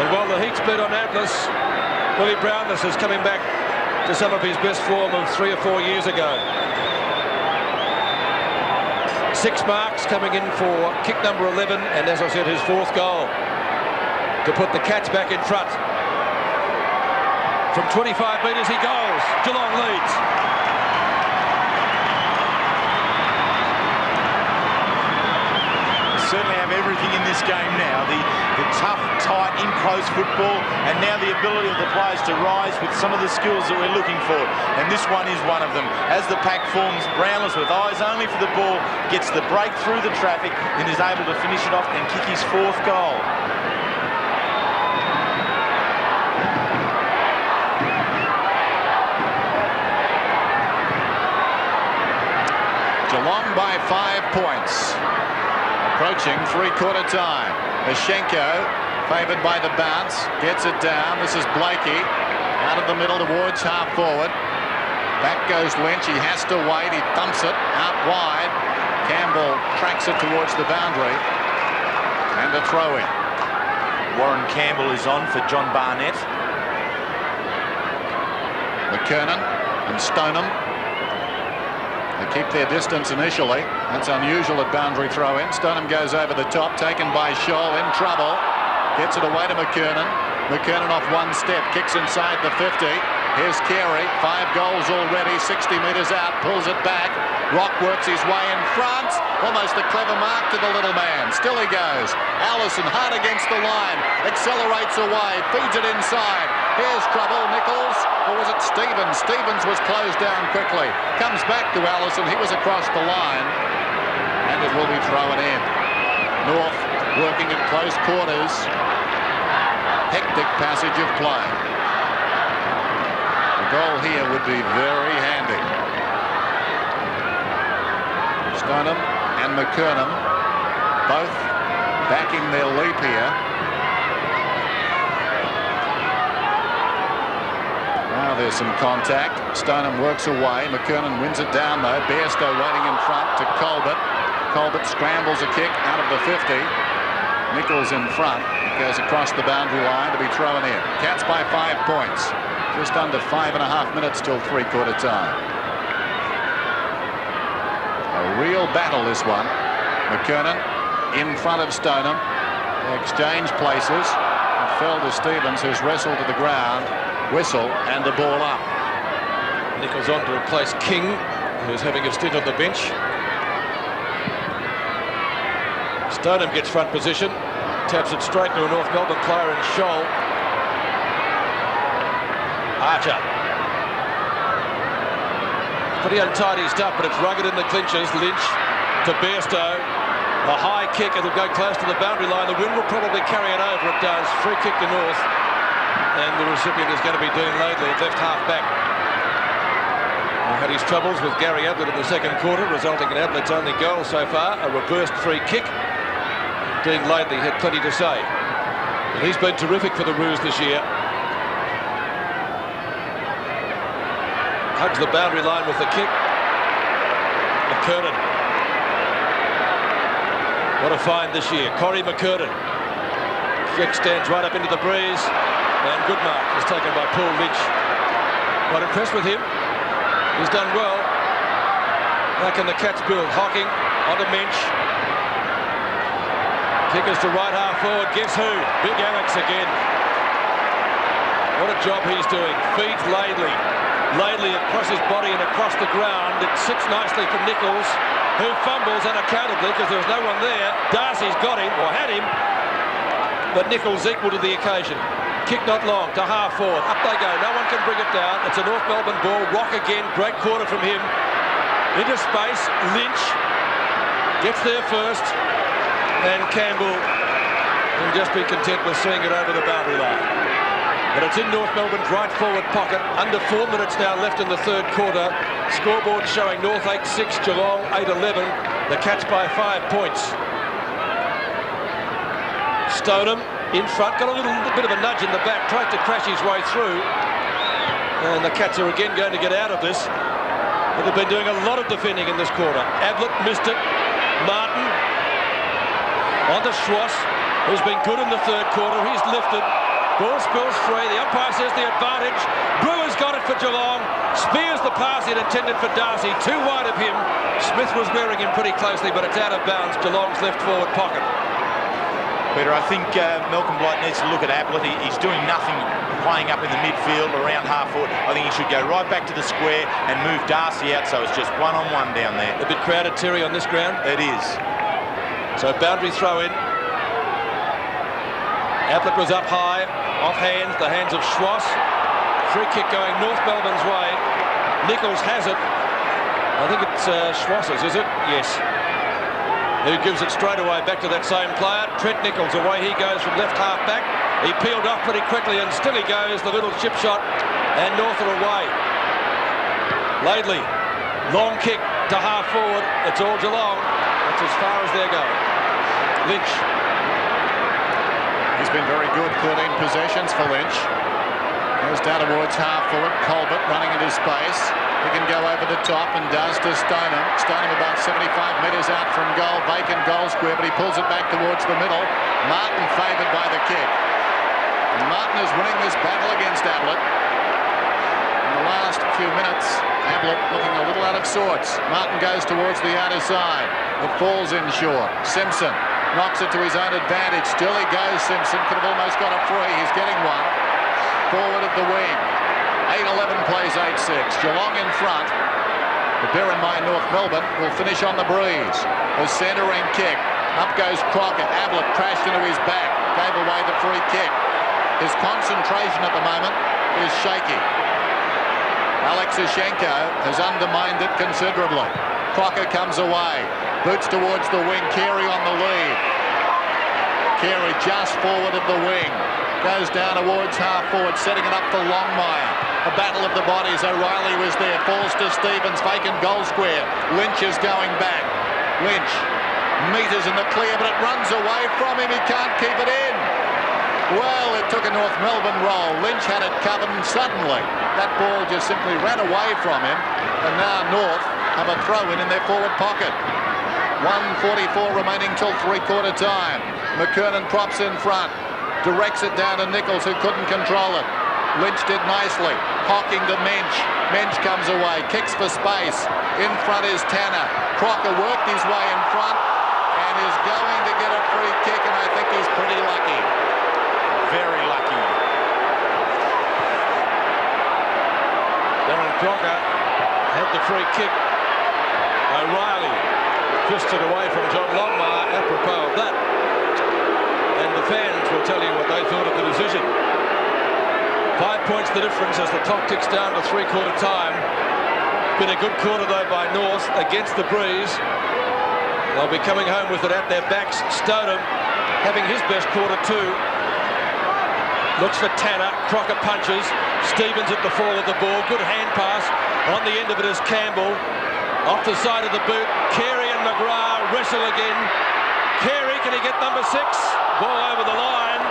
And while the heat's been on Atlas, Willie Brownless is coming back to some of his best form of 3 or 4 years ago. 6 marks coming in for kick number 11, and as I said, his 4th goal to put the Cats back in front. From 25 metres he goes. Geelong leads. Certainly have everything in this game now. The tough, tight, in-close football, and now the ability of the players to rise with some of the skills that we're looking for. And this one is one of them. As the pack forms, Brownless with eyes only for the ball, gets the break through the traffic and is able to finish it off and kick his 4th goal. Geelong by 5 points. Approaching three-quarter time. Ashenko, favoured by the bounce, gets it down. This is Blakey, out of the middle towards half forward. Back goes Lynch. He has to wait. He thumps it out wide. Campbell tracks it towards the boundary. And a throw in. Warren Campbell is on for John Barnett. McKernan and Stoneham. They keep their distance initially. That's unusual at boundary throw-in. Stoneham goes over the top, taken by Scholl, in trouble. Gets it away to McKernan. McKernan off 1 step, kicks inside the 50. Here's Carey, 5 goals already, 60 metres out, pulls it back. Rock works his way in front. Almost a clever mark to the little man. Still he goes. Allison hard against the line. Accelerates away, feeds it inside. Here's trouble, Nichols. Or was it Stevens? Stevens was closed down quickly. Comes back to Allison. He was across the line. And it will be thrown in. North working at close quarters. Hectic passage of play. The goal here would be very handy. Stoneham and McKernan both backing their leap here. Now there's some contact. Stoneham works away. McKernan wins it down though. Bairstow waiting in front to Colbert. Colbert scrambles a kick out of the 50. Nichols in front. Goes across the boundary line to be thrown in. Cats by 5 points. Just under 5.5 minutes till three-quarter time. A real battle, this one. McKernan in front of Stoneham. They exchange places. It fell to Stevens, who's wrestled to the ground. Whistle and the ball up. Nichols on to replace King, who's having a stint on the bench. Stoneham gets front position. Taps it straight to a North Melbourne player in Scholl. Archer Pretty untidy stuff, but it's rugged in the clinches. Lynch to Bairstow. A high kick, it'll go close to the boundary line. The wind will probably carry it over. It does. Free kick to North. And the recipient is going to be Dean Laidley at left half back. He had his troubles with Gary Ablett in the second quarter, resulting in Ablett's only goal so far, a reversed free kick. Dean Laidley had plenty to say. And he's been terrific for the Roos this year. Hugs the boundary line with the kick. McKernan. What a find this year. Corey McKernan. Kick stands right up into the breeze. And good mark is taken by Paul Lynch. Quite impressed with him. He's done well. Back in the Cat's-Bill. Hocking onto Mensch. Kickers to right half forward. Guess who? Big Alex again. What a job he's doing. Feeds Laidley. Laidley across his body and across the ground. It sits nicely for Nichols, who fumbles unaccountably because there was no one there. Darcy's got him, or had him, but Nichols equal to the occasion. Kick not long to half forward. Up they go. No one can bring it down. It's a North Melbourne ball. Rock again. Great quarter from him. Into space. Lynch gets there first. And Campbell can just be content with seeing it over the boundary line. But it's in North Melbourne's right forward pocket. Under 4 minutes now left in the third quarter. Scoreboard showing North 8-6, Geelong 8-11. The Cats by 5 points. Stoneham in front, got a little bit of a nudge in the back, tried to crash his way through. And the Cats are again going to get out of this. But they've been doing a lot of defending in this quarter. Ablett missed it. Martin onto Schwass, who's been good in the third quarter. He's lifted. Ball spills free. The umpire says the advantage. Brewer's got it for Geelong. Spears the pass it intended for Darcy. Too wide of him. Smith was wearing him pretty closely, but it's out of bounds. Geelong's left forward pocket. Peter, I think Malcolm Blight needs to look at Ablett. He's doing nothing playing up in the midfield around half forward. I think he should go right back to the square and move Darcy out so it's just one-on-one down there. A bit crowded, Terry, on this ground. It is. So boundary throw in. Ablett was up high, off hands, the hands of Schwass. Free kick going North Melbourne's way. Nichols has it. I think it's Schwass's, is it? Yes. Who gives it straight away back to that same player. Trent Nichols, away he goes from left half back. He peeled off pretty quickly and still he goes, the little chip shot, and North are away. Laidley, long kick to half forward. It's all Geelong. That's as far as they're going. Lynch. He's been very good, 13 possessions for Lynch. Goes down towards half forward. Colbert running into space. He can go over the top and does to Stoneham. Stoneham about 75 metres out from goal. Vacant goal square, but he pulls it back towards the middle. Martin favoured by the kick. And Martin is winning this battle against Ablett. In the last few minutes, Ablett looking a little out of sorts. Martin goes towards the outer side. It falls in short. Simpson knocks it to his own advantage. Still he goes, Simpson. Could have almost got a free. He's getting one. Forward at the wing. 8-11 plays 8-6. Geelong in front. But bear in mind, North Melbourne will finish on the breeze. A centering kick. Up goes Crockett. Ablett crashed into his back. Gave away the free kick. His concentration at the moment is shaky. Alex Ishenko has undermined it considerably. Crocker comes away. Boots towards the wing. Carey on the lead. Carey just forward of the wing. Goes down towards half forward, setting it up for Longmire. A battle of the bodies. O'Reilly was there. Falls to Stevens. Vacant goal square. Lynch is going back. Lynch. Meters in the clear, but it runs away from him. He can't keep it in. Well, it took a North Melbourne roll. Lynch had it covered, and suddenly that ball just simply ran away from him. And now North have a throw-in their forward pocket. 1:44 remaining till three-quarter time. McKernan props in front. Directs it down to Nichols, who couldn't control it. Lynch did nicely. Hocking to Mensch. Mensch comes away. Kicks for space. In front is Tanner. Crocker worked his way in front and is going to get a free kick, and I think he's pretty lucky. Very lucky. Darren Crocker had the free kick. O'Reilly fisted away from John Longmire apropos of that. And the fans will tell you what they thought of the decision. 5 points the difference as the clock ticks down to three-quarter time. Been a good quarter, though, by North against the breeze. They'll be coming home with it at their backs. Stoneham having his best quarter too. Looks for Tanner. Crocker punches. Stevens at the fall of the ball. Good hand pass. On the end of it is Campbell. Off the side of the boot. Carey and McGrath wrestle again. Carey, can he get number 6? Ball over the line.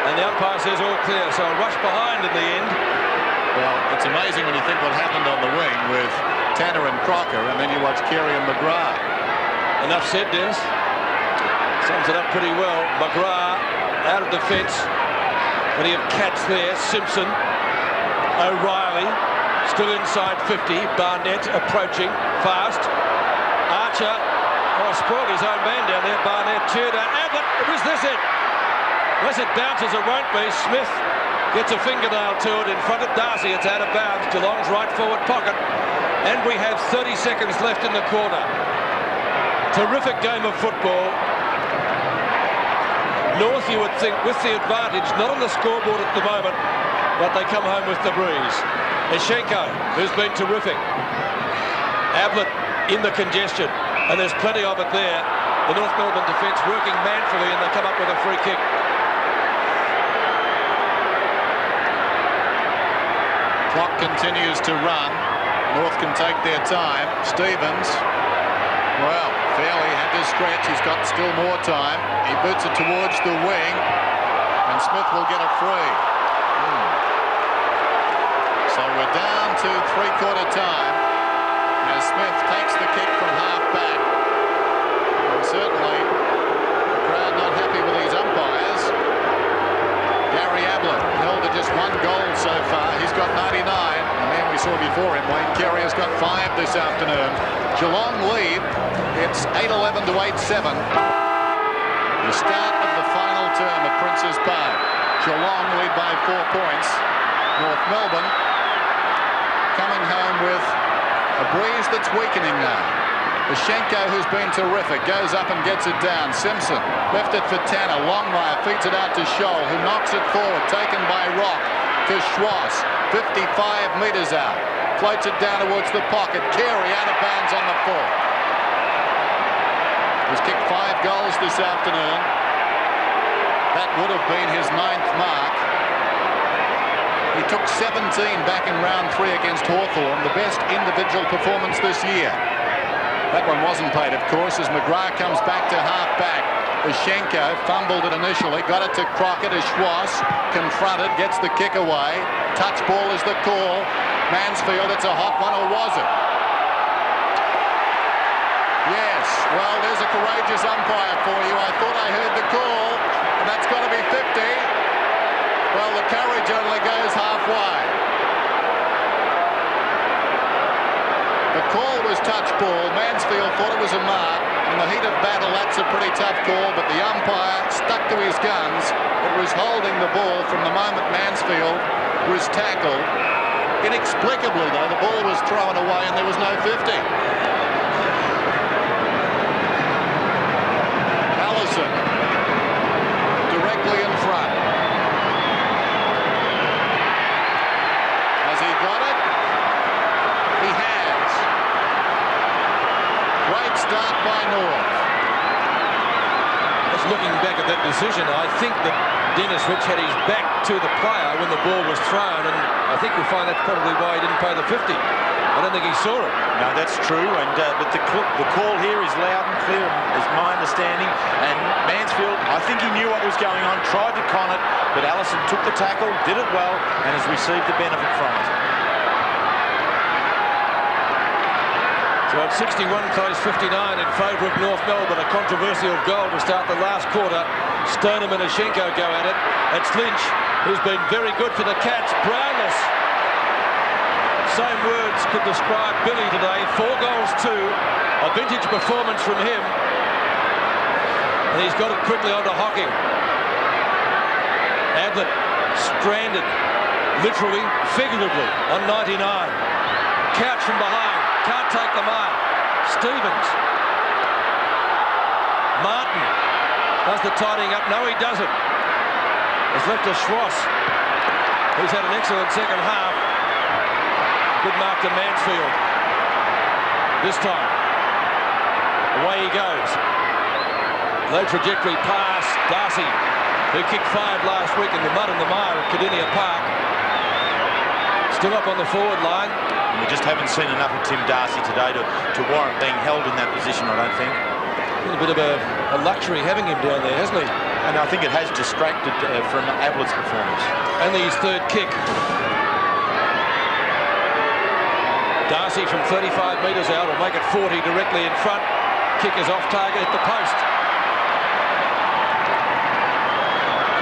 And the umpire says all clear. So a rush behind in the end. Well, it's amazing when you think what happened on the wing with Tanner and Crocker, and then you watch Carey and McGrath. Enough said, Dennis. Sums it up pretty well. McGrath out of defence. But he have Katz there. Simpson. O'Reilly. Still inside 50. Barnett approaching fast. Archer. Oh, spoiled his own man down there. Barnett. Tudor. Abbott. Was this it? Unless it bounces, it won't be. Smith gets a fingernail to it in front of Darcy. It's out of bounds. Geelong's right forward pocket. And we have 30 seconds left in the quarter. Terrific game of football. North, you would think, with the advantage, not on the scoreboard at the moment, but they come home with the breeze. Eshenko, who's been terrific. Ablett in the congestion, and there's plenty of it there. The North Melbourne defence working manfully, and they come up with a free kick. Clock continues to run. North can take their time. Stevens, well, fairly had to stretch. He's got still more time. He boots it towards the wing, and Smith will get a free. So we're down to three-quarter time as Smith takes the kick from half-back. And certainly the crowd not happy with these umpires. Gary Ablett held to just 1 goal so far. He's got 99. The man we saw before him, Wayne Carey, has got 5 this afternoon. Geelong lead. It's 8-11 to 8-7. The start of the final term at Princes Park. Geelong lead by 4 points. North Melbourne coming home with a breeze that's weakening now. Eshenko, who's been terrific, goes up and gets it down. Simpson left it for Tanner. Longmire feeds it out to Scholl, who knocks it forward. Taken by Rock to Schwass. 55 metres out. Floats it down towards the pocket. Carey out of bounds on the full. He's kicked 5 goals this afternoon. That would have been his 9th mark. He took 17 back in round 3 against Hawthorn, the best individual performance this year. That one wasn't played, of course, as McGrath comes back to half-back. Eshenko fumbled it initially, got it to Crocker, to Schwass, confronted, gets the kick away. Touch ball is the call. Mansfield, it's a hot one, or was it? Yes, well, there's a courageous umpire for you. I thought I heard the call, and that's got to be 50. Well, the courage only goes halfway. The call was touch ball. Mansfield thought it was a mark. In the heat of battle, that's a pretty tough call, but the umpire stuck to his guns. It was holding the ball from the moment Mansfield was tackled. Inexplicably, though, the ball was thrown away and there was no 50. Allison directly in front. Has he got it? He has. Great start by North. Just looking back at that decision, I think that Dennis Rich had his back to the player when the ball was thrown, and I think you'll find that's probably why he didn't pay the 50. I don't think he saw it. No, that's true, and but the call here is loud and clear, is my understanding. And Mansfield, I think he knew what was going on, tried to con it, but Allison took the tackle, did it well, and has received the benefit from it. So at 61 plays 59 in favour of North Melbourne, a controversial goal to start the last quarter. Stoneham and Eshenko go at it. It's Lynch, who's been very good for the Cats. Brownless. Same words could describe Billy today. 4 goals, 2. A vintage performance from him. And he's got it quickly onto Hocking. Ablett stranded, literally, figuratively, on 99. Couch from behind. Can't take the mark. Stevens. Martin does the tidying up. No, he doesn't. It's left to Schwass, who's had an excellent second half. Good mark to Mansfield. this time. Away he goes. Low trajectory pass. Darcy, who kicked 5 last week in the mud and the mire at Cardinia Park. Still up on the forward line. We just haven't seen enough of Tim Darcy today to warrant being held in that position, I don't think. A bit of a luxury having him down there, hasn't he? And I think it has distracted from Ablett's performance. Only his 3rd kick. Darcy from 35 metres out will make it 40 directly in front. Kick is off target at the post.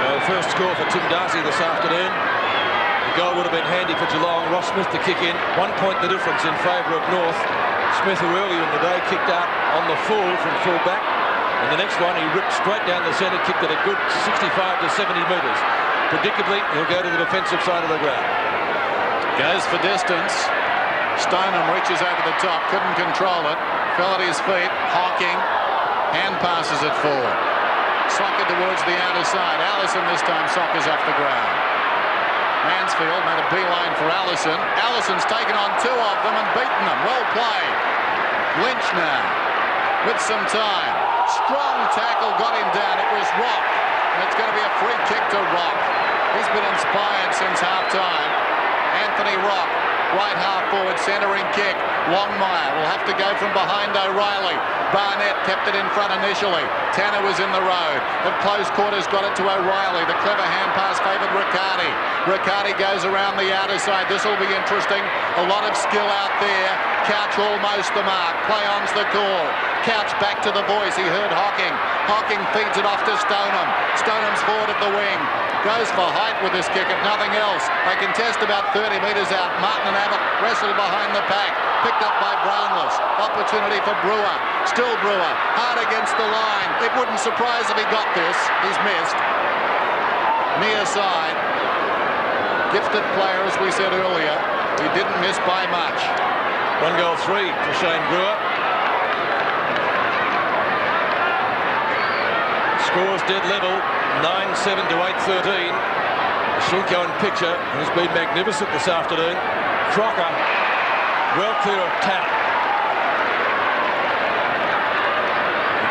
So first score for Tim Darcy this afternoon. The goal would have been handy for Geelong. Ross Smith to kick in. 1 point the difference in favour of North. Smith, who earlier in the day kicked out on the full from full back. And the next one, he ripped straight down the centre, kicked it a good 65 to 70 metres. Predictably, he'll go to the defensive side of the ground. Goes for distance. Stoneham reaches over the top, couldn't control it. Fell at his feet. Hawking. Hand passes it forward. Soccer towards the outer side. Allison this time soccers off the ground. Mansfield made a beeline for Allison. Allison's taken on 2 of them and beaten them. Well played. Lynch now with some time. Strong tackle, got him down. It was Rock. And it's going to be a free kick to Rock. He's been inspired since half-time. Anthony Rock, right half forward, centering kick. Longmire will have to go from behind O'Reilly. Barnett kept it in front initially. Tanner was in the road. At close quarters got it to O'Reilly. The clever hand pass favoured Riccardi. Riccardi goes around the outer side. This will be interesting. A lot of skill out there. Couch almost the mark. Play on's the call. Couch back to the voice. He heard Hocking. Hocking feeds it off to Stoneham. Stoneham's forward at the wing. Goes for height with this kick, if nothing else. They contest about 30 metres out. Martin and Abbott wrestle behind the pack. Picked up by Brownless. Opportunity for Brewer. Still Brewer. Hard against the line. It wouldn't surprise if he got this. He's missed. Near side. Gifted player, as we said earlier. He didn't miss by much. 1 goal 3 for Shane Brewer. Scores dead level. 9-7 to 8-13. Shinko in picture has been magnificent this afternoon. Crocker well clear of Tanner.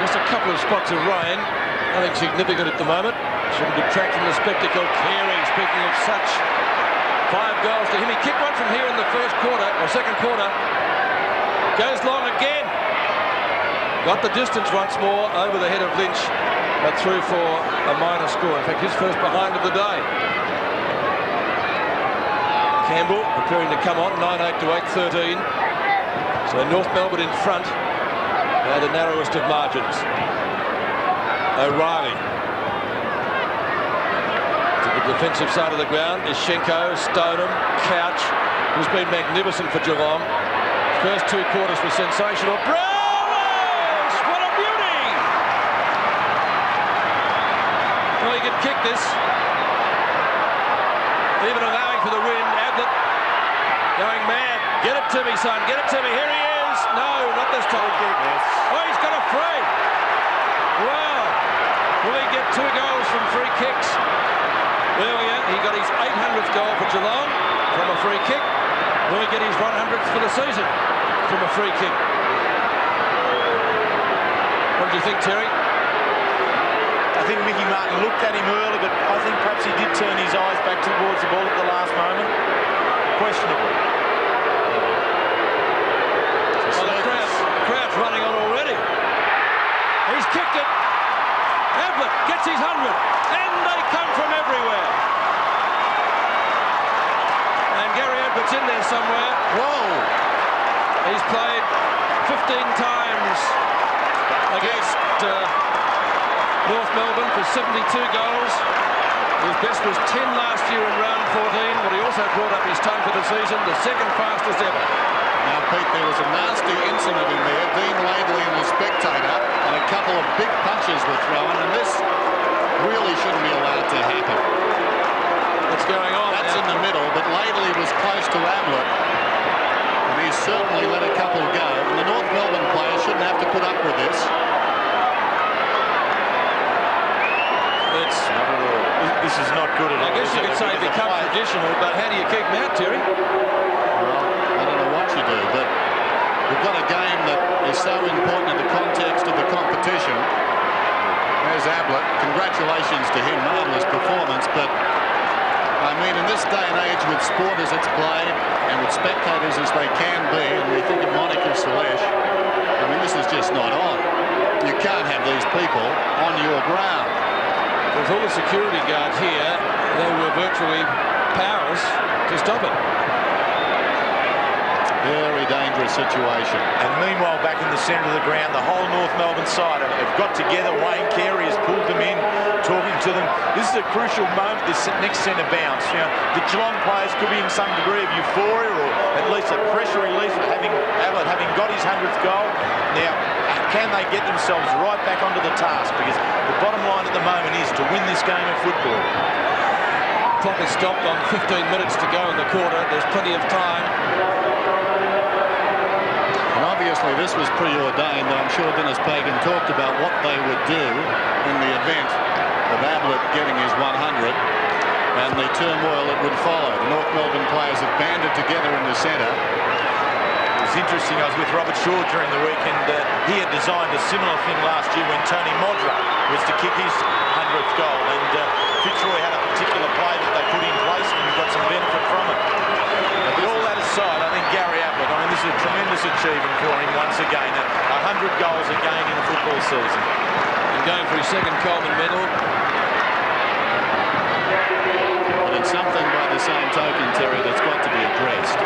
Just a couple of spots of rain. Nothing significant at the moment. Shouldn't detract from the spectacle. Carey, speaking of such, 5 goals to him. He kicked one from here in the first quarter, or second quarter. Goes long again. Got the distance once more over the head of Lynch, but through for a minor score. In fact, his first behind of the day. Campbell preparing to come on, 9-8 to 8-13. So North Melbourne in front by the narrowest of margins. O'Reilly to the defensive side of the ground is Shenko, Stoneham, Couch, who's been magnificent for Geelong. First 2 quarters were sensational. Roos! What a beauty! Well, he could kick this. Even allowing for the win. Ablett going mad. Get it to me, son. Get it to me. Here he is. No, not this time. Yes. Oh, he's got a free. Wow. Will he get 2 goals from free kicks? Earlier, he got his 800th goal for Geelong from a free kick. Will he get his 100th for the season from a free kick? What did you think, Terry? I think Mickey Martin looked at him early, but I think perhaps he did turn his eyes back towards the ball at the last moment. Questionable. Well, the crowd's running on already. He's kicked it. Ablett gets his 100, and they come from everywhere. And Gary Ablett's in there somewhere. Whoa! He's played 15 times against North Melbourne for 72 goals. His best was 10 last year in round 14, but he also brought up his time for the season, the 2nd fastest ever. Now, Pete, there was a nasty incident in there. Dean Laidley and the spectator, and a couple of big punches were thrown, and this really shouldn't be allowed to happen. What's going on? That's in the middle, but Laidley was close to Ablett, and he certainly let a couple go. And the North Melbourne players shouldn't have to put up with this. This is not good at all. I guess you could say it becomes traditional, but how do you keep him out, Terry? Well, I don't know what you do, but the got a game that is so important in the context of the competition. There's Ablett. Congratulations to him. Marvellous performance. But, I mean, in this day and age with sport as it's played and with spectators as they can be, and we think of Monica Salesh, I mean, this is just not on. You can't have these people on your ground. With all the security guards here, they were virtually powerless to stop it. Very dangerous situation. And meanwhile, back in the centre of the ground, the whole North Melbourne side have got together. Wayne Carey has pulled them in, talking to them. This is a crucial moment, this next centre bounce. You know, the Geelong players could be in some degree of euphoria, or at least a pressure release of having got his 100th goal. Now, can they get themselves right back onto the task? Because the bottom line at the moment is to win this game of football. Clock is stopped on 15 minutes to go in the quarter. There's plenty of time. And obviously this was preordained. I'm sure Dennis Pagan talked about what they would do in the event of Ablett getting his 100 and the turmoil that would follow. The North Melbourne players have banded together in the centre. It was interesting, I was with Robert Shaw during the week, and he had designed a similar thing last year when Tony Modra was to kick his 100th goal, and Fitzroy had a particular play that they put in place and got some benefit from it. But all that aside, I think Gary Ablett, I mean, this is a tremendous achievement for him once again. 100 goals again in a football season. And going for his second Coleman medal. But it's something by the same token, Terry, that's got to be addressed.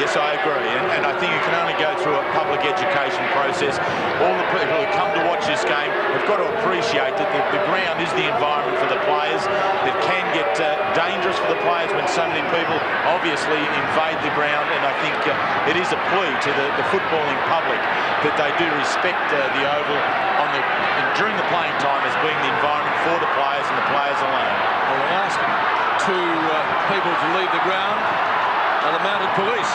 Yes, I agree, and I think you can only go through a public education process. All the people who come to watch this game have got to appreciate that the ground is the environment for the players. It can get dangerous for the players when so many people obviously invade the ground, and I think it is a plea to the footballing public that they do respect the oval during the playing time as being the environment for the players and the players alone. Well, the last two people to leave the ground are the mounted police.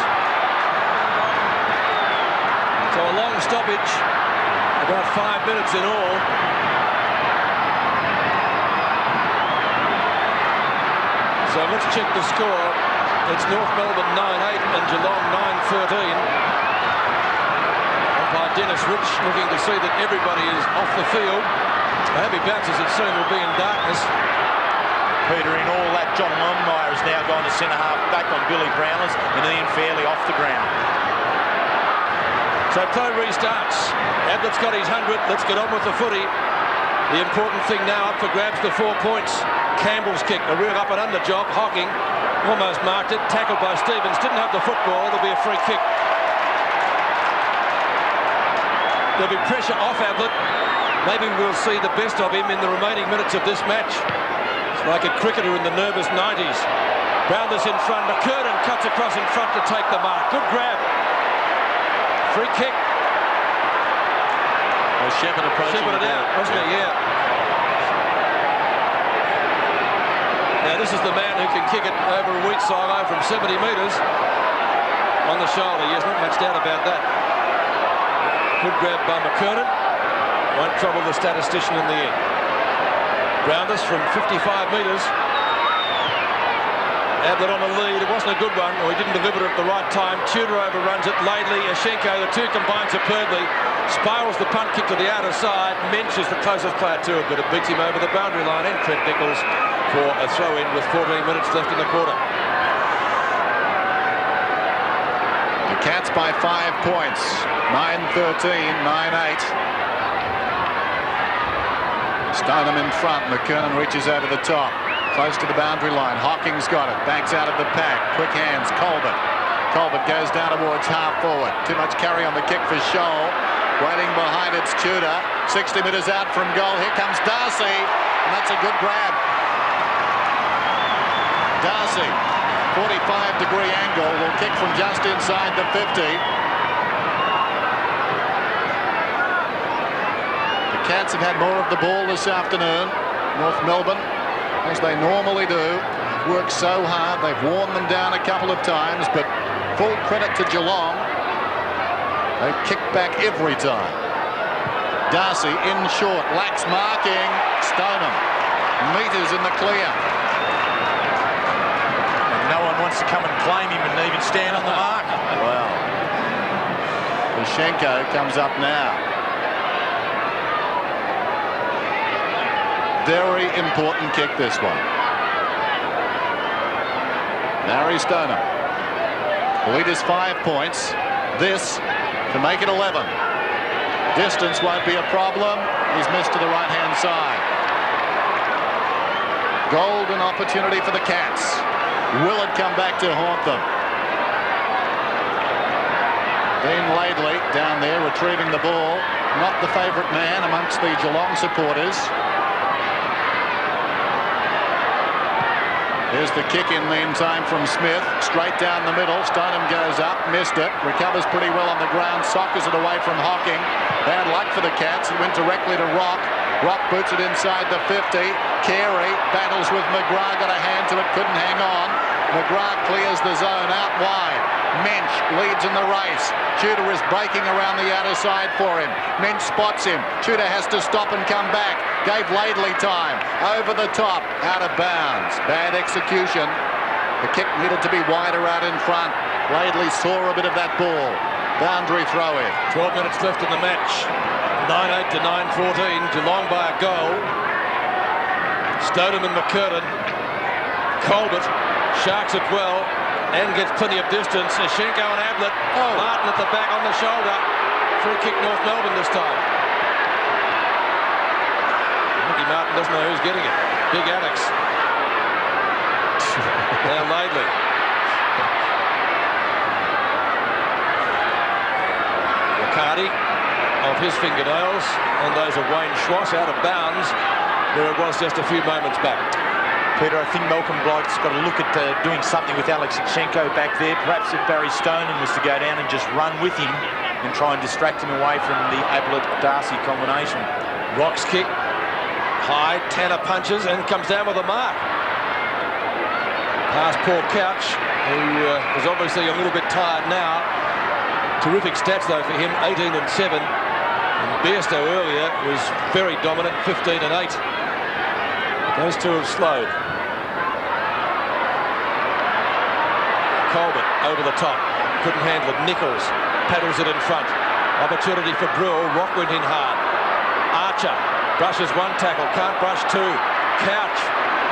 So a long stoppage, about 5 minutes in all. So let's check the score. It's North Melbourne 9-8 and Geelong 9-13. Umpire Dennis Rich looking to see that everybody is off the field. I hope he bounces it soon. Will be in darkness. Peter, in all that, John Longmire has now gone to centre-half back on Billy Brownless and Ian Fairley off the ground. So play restarts. Ablett's got his 100. Let's get on with the footy. The important thing now up for grabs, the 4 points. Campbell's kick, a real up and under job. Hocking almost marked it. Tackled by Stevens. Didn't have the football. There'll be a free kick. There'll be pressure off Ablett. Maybe we'll see the best of him in the remaining minutes of this match. Like a cricketer in the nervous 90s. Brownless in front. McKernan cuts across in front to take the mark. Good grab. Free kick. Well, Shepherd approaching. Shepherd it out, wasn't he? Yeah. Now this is the man who can kick it over a wheat silo from 70 metres on the shoulder. Yes, not much doubt about that. Good grab by McKernan. Won't trouble the statistician in the end. Brownless from 55 metres. Ablett on the lead. It wasn't a good one, or he didn't deliver it at the right time. Tudor overruns it. Laidley, Ashenko, the two combine superbly. Spirals the punt kick to the outer side. Mensch is the closest player to it, but it beats him over the boundary line. And Trent Nichols for a throw-in with 14 minutes left in the quarter. The Cats by 5 points. 9-13, 9-8. Stoneham in front. McKernan reaches over the top. Close to the boundary line. Hocking's got it. Banks out of the pack. Quick hands. Colbert. Colbert goes down towards half forward. Too much carry on the kick for Scholl. Waiting behind it's Tudor. 60 metres out from goal. Here comes Darcy. And that's a good grab. Darcy. 45-degree angle. Will kick from just inside the 50. Cats have had more of the ball this afternoon. North Melbourne, as they normally do, worked so hard. They've worn them down a couple of times, but full credit to Geelong. They've kicked back every time. Darcy in short, lacks marking. Stoneham, metres in the clear. And no one wants to come and claim him and even stand on the mark. Well, the Ashenko comes up now. Very important kick, this one. Larry Stoneham. The lead is 5 points. This to make it 11. Distance won't be a problem. He's missed to the right-hand side. Golden opportunity for the Cats. Will it come back to haunt them? Dean Laidley down there retrieving the ball. Not the favourite man amongst the Geelong supporters. Here's the kick in meantime from Smith. Straight down the middle. Stoneham goes up. Missed it. Recovers pretty well on the ground. Sockers it away from Hocking. Bad luck for the Cats. It went directly to Rock. Rock boots it inside the 50. Carey battles with McGrath. Got a hand to it. Couldn't hang on. McGrath clears the zone out wide. Mensch leads in the race. Tudor is breaking around the outer side for him. Mensch spots him. Tudor has to stop and come back. Gave Laidley time. Over the top. Out of bounds. Bad execution. The kick needed to be wider out in front. Laidley saw a bit of that ball. Boundary throw in. 12 minutes left in the match. 9-8 to 9-14. Geelong by a goal. Stoneham and McKernan. Colbert sharks it well and gets plenty of distance. Ashenko and Ablett. Martin at the back on the shoulder. Free kick North Melbourne this time. Mickey Martin doesn't know who's getting it. Big Alex. Now Laidley. McCarty off his fingernails, and those are Wayne Schwass out of bounds where it was just a few moments back. Peter, I think Malcolm Blight's got to look at doing something with Alex Ashenko back there. Perhaps if Barry Stoneham was to go down and just run with him and try and distract him away from the Ablett-Darcy combination. Rock's kick. High, Tanner punches and comes down with a mark. Past Paul Couch, who is obviously a little bit tired now. Terrific stats, though, for him, 18 and 7. And Bairstow earlier was very dominant, 15 and 8. Those two have slowed. Colbert over the top. Couldn't handle it. Nichols paddles it in front. Opportunity for Brewer. Rock went in hard. Archer brushes one tackle. Can't brush two. Couch.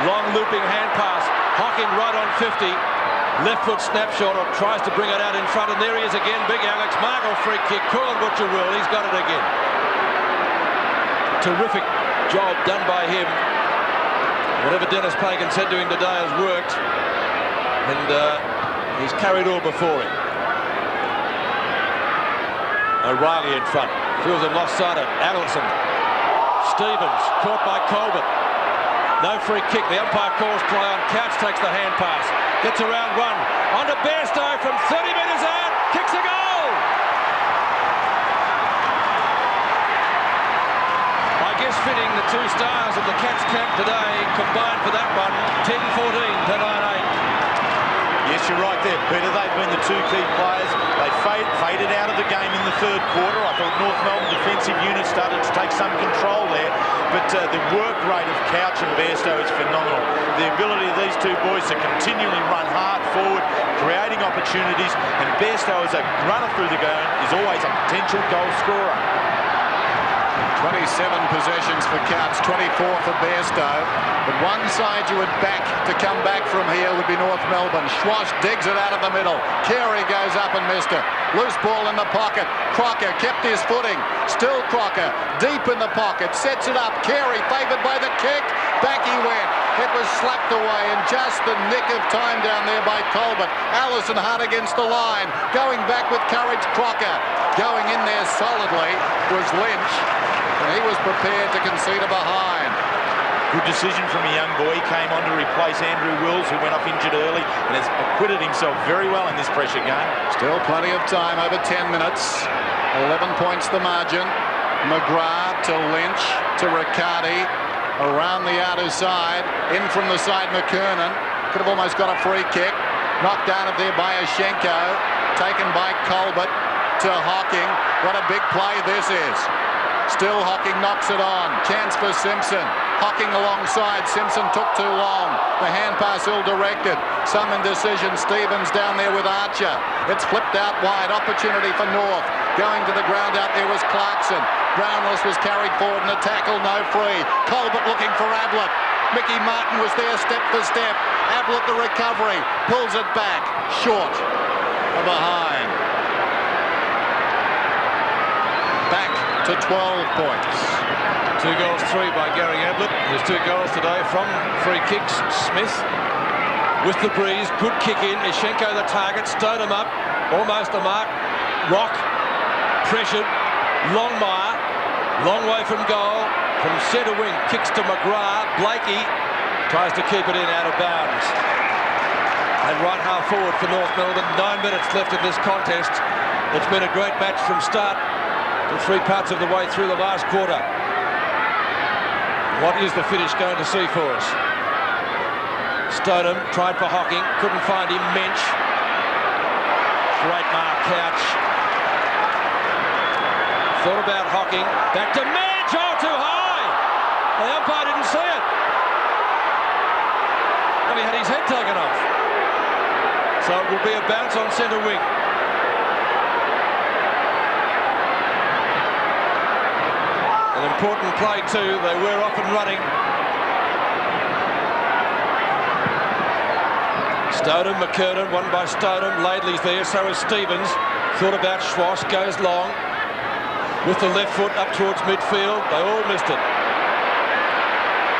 Long looping hand pass. Hocking right on 50. Left foot snapshot, or tries to bring it out in front. And there he is again. Big Alex. Margot free kick. Call it what you will. He's got it again. Terrific job done by him. Whatever Dennis Pagan said to him today has worked, and he's carried all before him. O'Reilly in front, feels him lost sight of. Adelson, Stevens caught by Colbert. No free kick. The umpire calls play on. Couch takes the hand pass, gets around one, onto Bairstow from 30 metres out, kicks a goal. Fitting the two stars of the Cats camp today combined for that one. 10-14 to 9-8. Yes, you're right there, Peter. They've been the two key players. They faded out of the game in the third quarter. I thought North Melbourne defensive unit started to take some control there, but the work rate of Couch and Bairstow is phenomenal. The ability of these two boys to continually run hard forward, creating opportunities, and Bairstow as a runner through the game is always a potential goal scorer. 27 possessions for Couch, 24 for Bairstow. But one side you would back to come back from here would be North Melbourne. Schwass digs it out of the middle. Carey goes up and missed it. Loose ball in the pocket. Crocker kept his footing. Still Crocker deep in the pocket. Sets it up. Carey favoured by the kick. Back he went. It was slapped away in just the nick of time down there by Colbert. Allison hard against the line. Going back with courage, Crocker. Going in there solidly was Lynch. And he was prepared to concede a behind. Good decision from a young boy. He came on to replace Andrew Wills, who went off injured early and has acquitted himself very well in this pressure game. Still plenty of time, over 10 minutes. 11 points the margin. McGrath to Lynch to Riccardi. Around the outer side. In from the side, McKernan. Could have almost got a free kick. Knocked down there by Ashenko. Taken by Colbert to Hocking. What a big play this is. Still Hocking knocks it on. Chance for Simpson. Hocking alongside. Simpson took too long. The hand pass ill-directed. Some indecision. Stevens down there with Archer. It's flipped out wide. Opportunity for North. Going to the ground out there was Clarkson. Brownless was carried forward in a tackle, no free. Colbert looking for Ablett. Mickey Martin was there step for step. Ablett the recovery, pulls it back, short, behind. Back to 12 points. 2 goals, 3 by Gary Ablett. There's 2 goals today from free kicks. Smith with the breeze, good kick in. Ishenko the target, Stoneham up, almost a mark. Rock, pressured. Longmire, long way from goal. From centre wing, kicks to McGrath. Blakey tries to keep it in out of bounds. And right half forward for North Melbourne. 9 minutes left in this contest. It's been a great match from start to 3 parts of the way through the last quarter. What is the finish going to see for us? Stoneham tried for Hocking, couldn't find him. Mensch. Great mark, Couch. Thought about Hocking. Back to Mensch. Oh, too high. The umpire didn't see it. And he had his head taken off. So it will be a bounce on centre wing. An important play too. They were off and running. Stoneham, McKernan, won by Stoneham. Laidley's there, so is Stevens. Thought about Schwass, goes long. With the left foot up towards midfield. They all missed it.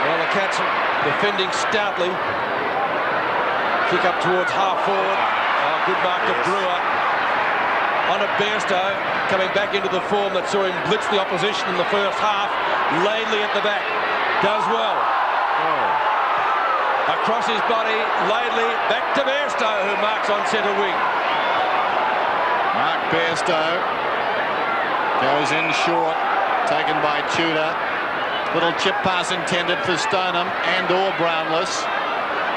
Well, the Cats are defending stoutly. Kick up towards half forward. Oh, good mark to Brewer. On a Bairstow, coming back into the form that saw him blitz the opposition in the first half. Laidley at the back. Does well. Across his body, Laidley back to Bairstow, who marks on centre wing. Mark Bairstow goes in short, taken by Tudor. Little chip pass intended for Stoneham and or Brownless.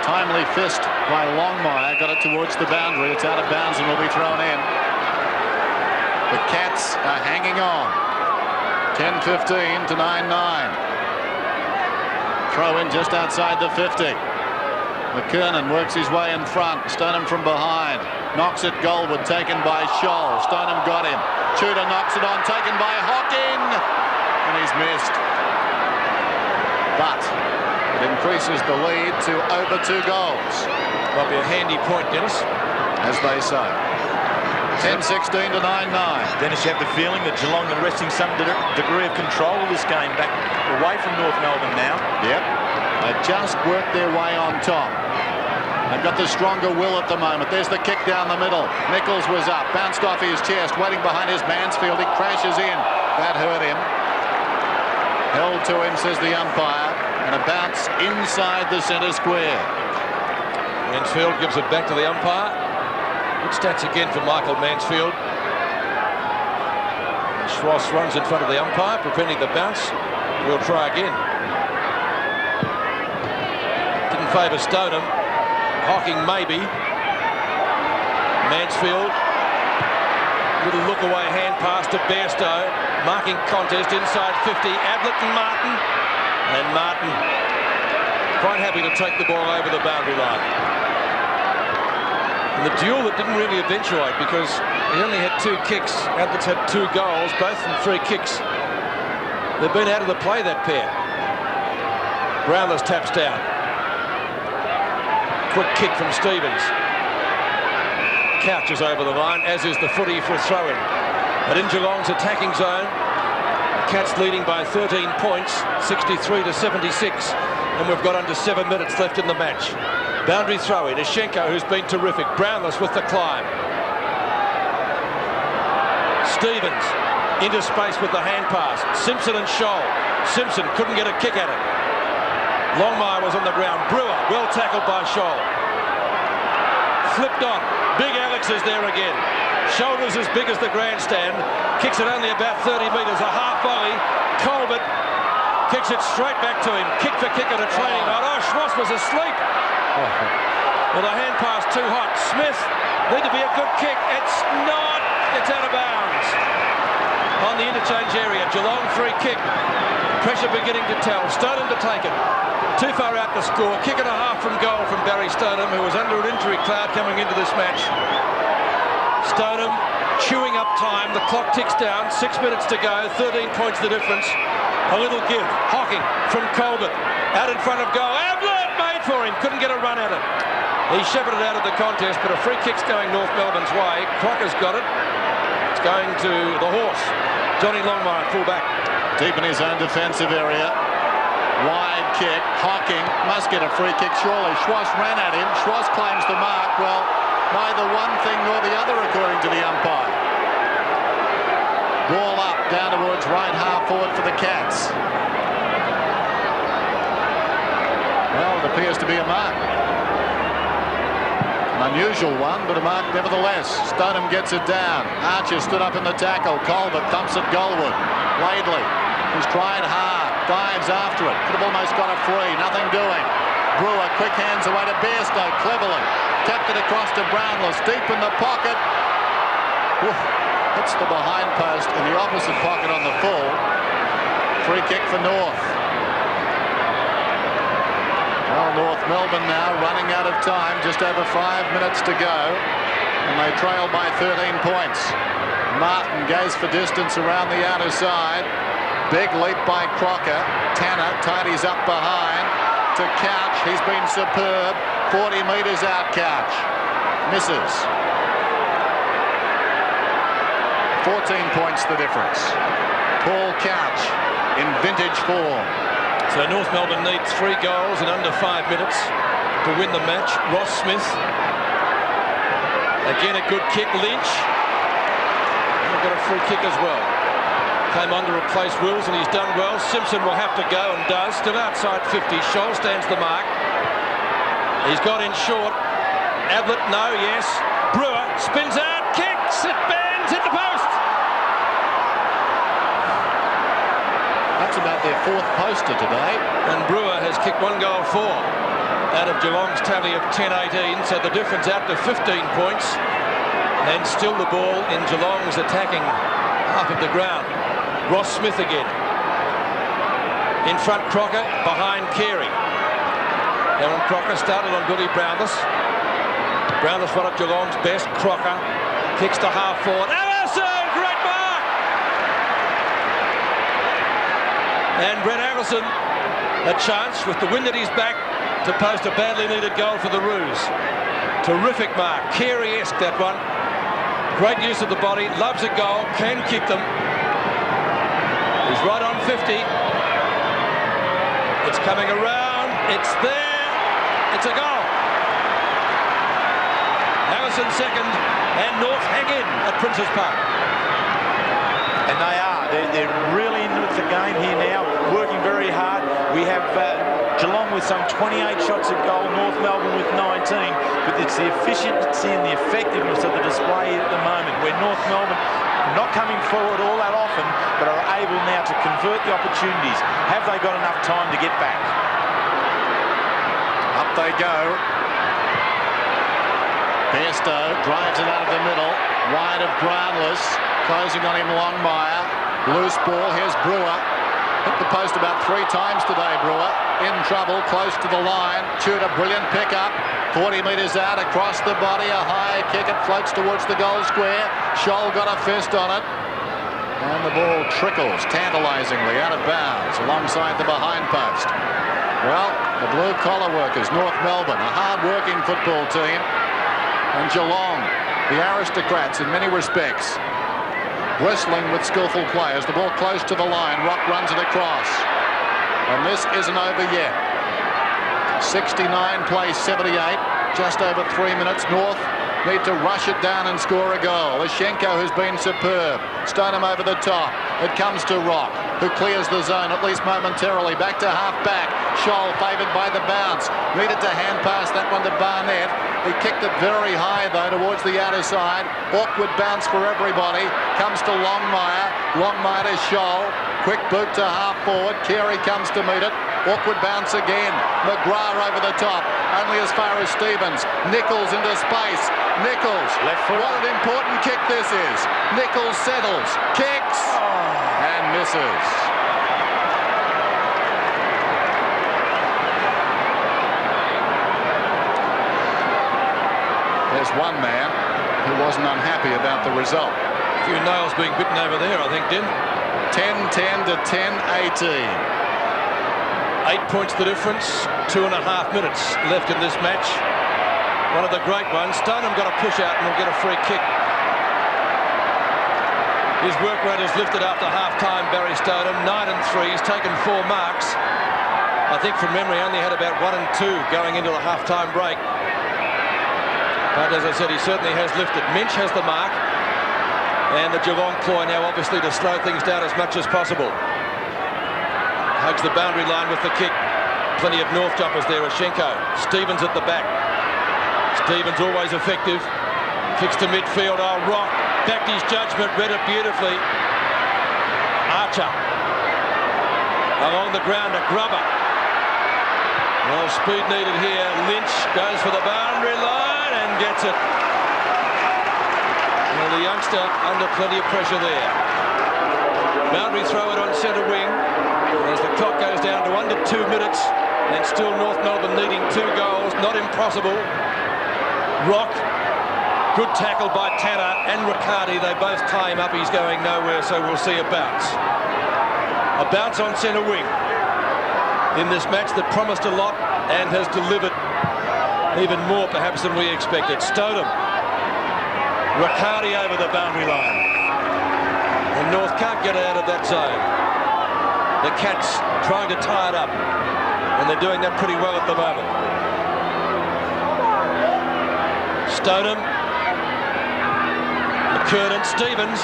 Timely fist by Longmire, got it towards the boundary. It's out of bounds and will be thrown in. The Cats are hanging on. 10-15 to 9-9. Throw in just outside the 50. McKernan works his way in front. Stoneham from behind. Knocks it goalward, taken by Scholl. Stoneham got him. Tudor knocks it on, taken by Hocking. And he's missed. But it increases the lead to over 2 goals. Might be a handy point, Dennis. As they say. 10-16 to 9-9. Dennis, you have the feeling that Geelong are wresting some degree of control of this game back away from North Melbourne now. Yep. They just worked their way on top. They've got the stronger will at the moment. There's the kick down the middle. Nichols was up, bounced off his chest, waiting behind his Mansfield. He crashes in. That hurt him. Held to him, says the umpire, and a bounce inside the centre square. Mansfield gives it back to the umpire. Good stats again for Michael Mansfield. Schwass runs in front of the umpire, preventing the bounce. We'll try again. Didn't favour Stoneham. Hocking maybe. Mansfield. Little look away hand pass to Bairstow. Marking contest inside 50. Ablett and Martin. And Martin quite happy to take the ball over the boundary line. And the duel that didn't really eventuate because he only had 2 kicks. Ablett's had 2 goals, both from free kicks. They've been out of the play, that pair. Brownless taps down. Quick kick from Stevens. Couch is over the line, as is the footy for a throw-in. But in Geelong's attacking zone, Cats leading by 13 points, 63 to 76. And we've got under 7 minutes left in the match. Boundary throw in. Ishenko, who's been terrific. Brownless with the climb. Stevens into space with the hand pass. Simpson and Scholl. Simpson couldn't get a kick at it. Longmire was on the ground. Brewer, well tackled by Scholl. Flipped on. Big Alex is there again. Shoulders as big as the grandstand. Kicks it only about 30 metres. A half volley. Colbert kicks it straight back to him. Kick for kick at a training night. Oh, Schwass was asleep. Well, the hand pass too hot. Smith, need to be a good kick. It's not. It's out of bounds. On the interchange area. Geelong free kick. Pressure beginning to tell. Stoneham to take it. Too far out to score. Kick and a half from goal from Barry Stoneham, who was under an injury cloud coming into this match. Stoneham chewing up time. The clock ticks down. 6 minutes to go. 13 points the difference. A little give. Hocking from Colbert. Out in front of goal. Ablett made for him. Couldn't get a run at it. He shepherded out of the contest, but a free kick's going North Melbourne's way. Crocker's got it. It's going to the horse. Johnny Longmire, full-back. Deep in his own defensive area. Wide kick. Hocking must get a free kick surely. Schwass ran at him. Schwass claims the mark. Well, neither one thing nor the other according to the umpire. Ball up down towards right half forward for the Cats. Well, it appears to be a mark. An unusual one, but a mark nevertheless. Stoneham gets it down. Archer stood up in the tackle. Colbert thumps at Goldwood. Laidley, who's tried hard, dives after it. Could have almost got it free. Nothing doing. Brewer, quick hands away to Bairstow, cleverly. Tapped it across to Brownless, deep in the pocket. Oof, hits the behind post in the opposite pocket on the full. Free kick for North. Well, North Melbourne now running out of time, just over 5 minutes to go, and they trail by 13 points. Martin goes for distance around the outer side. Big leap by Crocker. Tanner tidies up behind to Couch. He's been superb. 40 metres out, Couch. Misses. 14 points the difference. Paul Couch in vintage form. So North Melbourne needs 3 goals in under 5 minutes to win the match. Ross Smith. Again a good kick. Lynch. They've got a free kick as well. Came on to replace Wills and he's done well. Simpson will have to go and does. Still outside 50. Scholl stands the mark. He's got in short. Ablett, no, yes. Brewer spins out. Kicks. It bends. Hit the post. That's about their 4th poster today. And Brewer has kicked 1 goal 4 out of Geelong's tally of 10-18. So the difference out to 15 points. And still the ball in Geelong's attacking half of the ground. Ross Smith again. In front Crocker, behind Carey. Aaron Crocker started on Billy Brownless. Brownless one of Geelong's best. Crocker kicks to half forward. Allison! Great mark! And Brett Allison a chance with the wind at his back to post a badly needed goal for the Roos. Terrific mark. Carey-esque that one. Great use of the body. Loves a goal. Can kick them. He's right on 50. It's coming around. It's there. It's a goal. Allison second, and North hang in at Princes Park. And they are. They're really into the game here now, working very hard. We have Geelong with some 28 shots at goal, North Melbourne with 19, but it's the efficiency and the effectiveness of the display at the moment, where North Melbourne not coming forward all that often, but are able now to convert the opportunities. Have they got enough time to get back? Up they go. Bairstow drives it out of the middle. Wide of Brownless. Closing on him, Longmire. Loose ball. Here's Brewer. Hit the post about 3 times today, Brewer. In trouble, close to the line. Tudor, brilliant pickup. 40 metres out, across the body. A high kick. It floats towards the goal square. Scholl got a fist on it. And the ball trickles tantalisingly out of bounds alongside the behind post. Well, the blue-collar workers, North Melbourne, a hard-working football team. And Geelong, the aristocrats in many respects, bristling with skillful players. The ball close to the line. Rock runs it across. And this isn't over yet. 69 plays 78. Just over 3 minutes. North need to rush it down and score a goal. Lashenko, who's been superb. Stoneham over the top. It comes to Rock, who clears the zone, at least momentarily. Back to half-back. Scholl favoured by the bounce. Needed to hand pass that one to Barnett. He kicked it very high, though, towards the outer side. Awkward bounce for everybody. Comes to Longmire. Longmire to Scholl. Quick boot to half-forward. Carey comes to meet it. Awkward bounce again. McGrath over the top. Only as far as Stevens. Nichols into space. Nichols. Left foot. What an important kick this is. Nichols settles. Kicks. And misses. There's one man. who wasn't unhappy about the result. A few nails being bitten over there, I think, Din. 10-10 to 10-18. 8 points the difference. 2.5 minutes left in this match. One of the great ones. Stoneham got a push out and will get a free kick. His work rate is lifted after half-time, Barry Stoneham. 9 and 3. He's taken 4 marks. I think from memory only had about 1 and 2 going into the half-time break. But as I said, he certainly has lifted. Minch has the mark. And the Geelong ploy now obviously to slow things down as much as possible. Hugs the boundary line with the kick. Plenty of North jumpers there. Ashenko. Stevens at the back. Stevens always effective. Kicks to midfield. Oh, Rock backed his judgment. Read it beautifully. Archer. Along the ground to Grubber. Well, speed needed here. Lynch goes for the boundary line and gets it. Well, the youngster under plenty of pressure there. Boundary throw it on centre wing. As the clock goes down to under 2 minutes, and still North Melbourne needing 2 goals. Not impossible. Rock. Good tackle by Tanner and Riccardi. They both tie him up. He's going nowhere, so we'll see a bounce. A bounce on centre wing in this match that promised a lot and has delivered even more perhaps than we expected. Stodham. Riccardi over the boundary line. And North can't get out of that zone. The Cats trying to tie it up. And they're doing that pretty well at the moment. Stodham. McKernan. Stevens.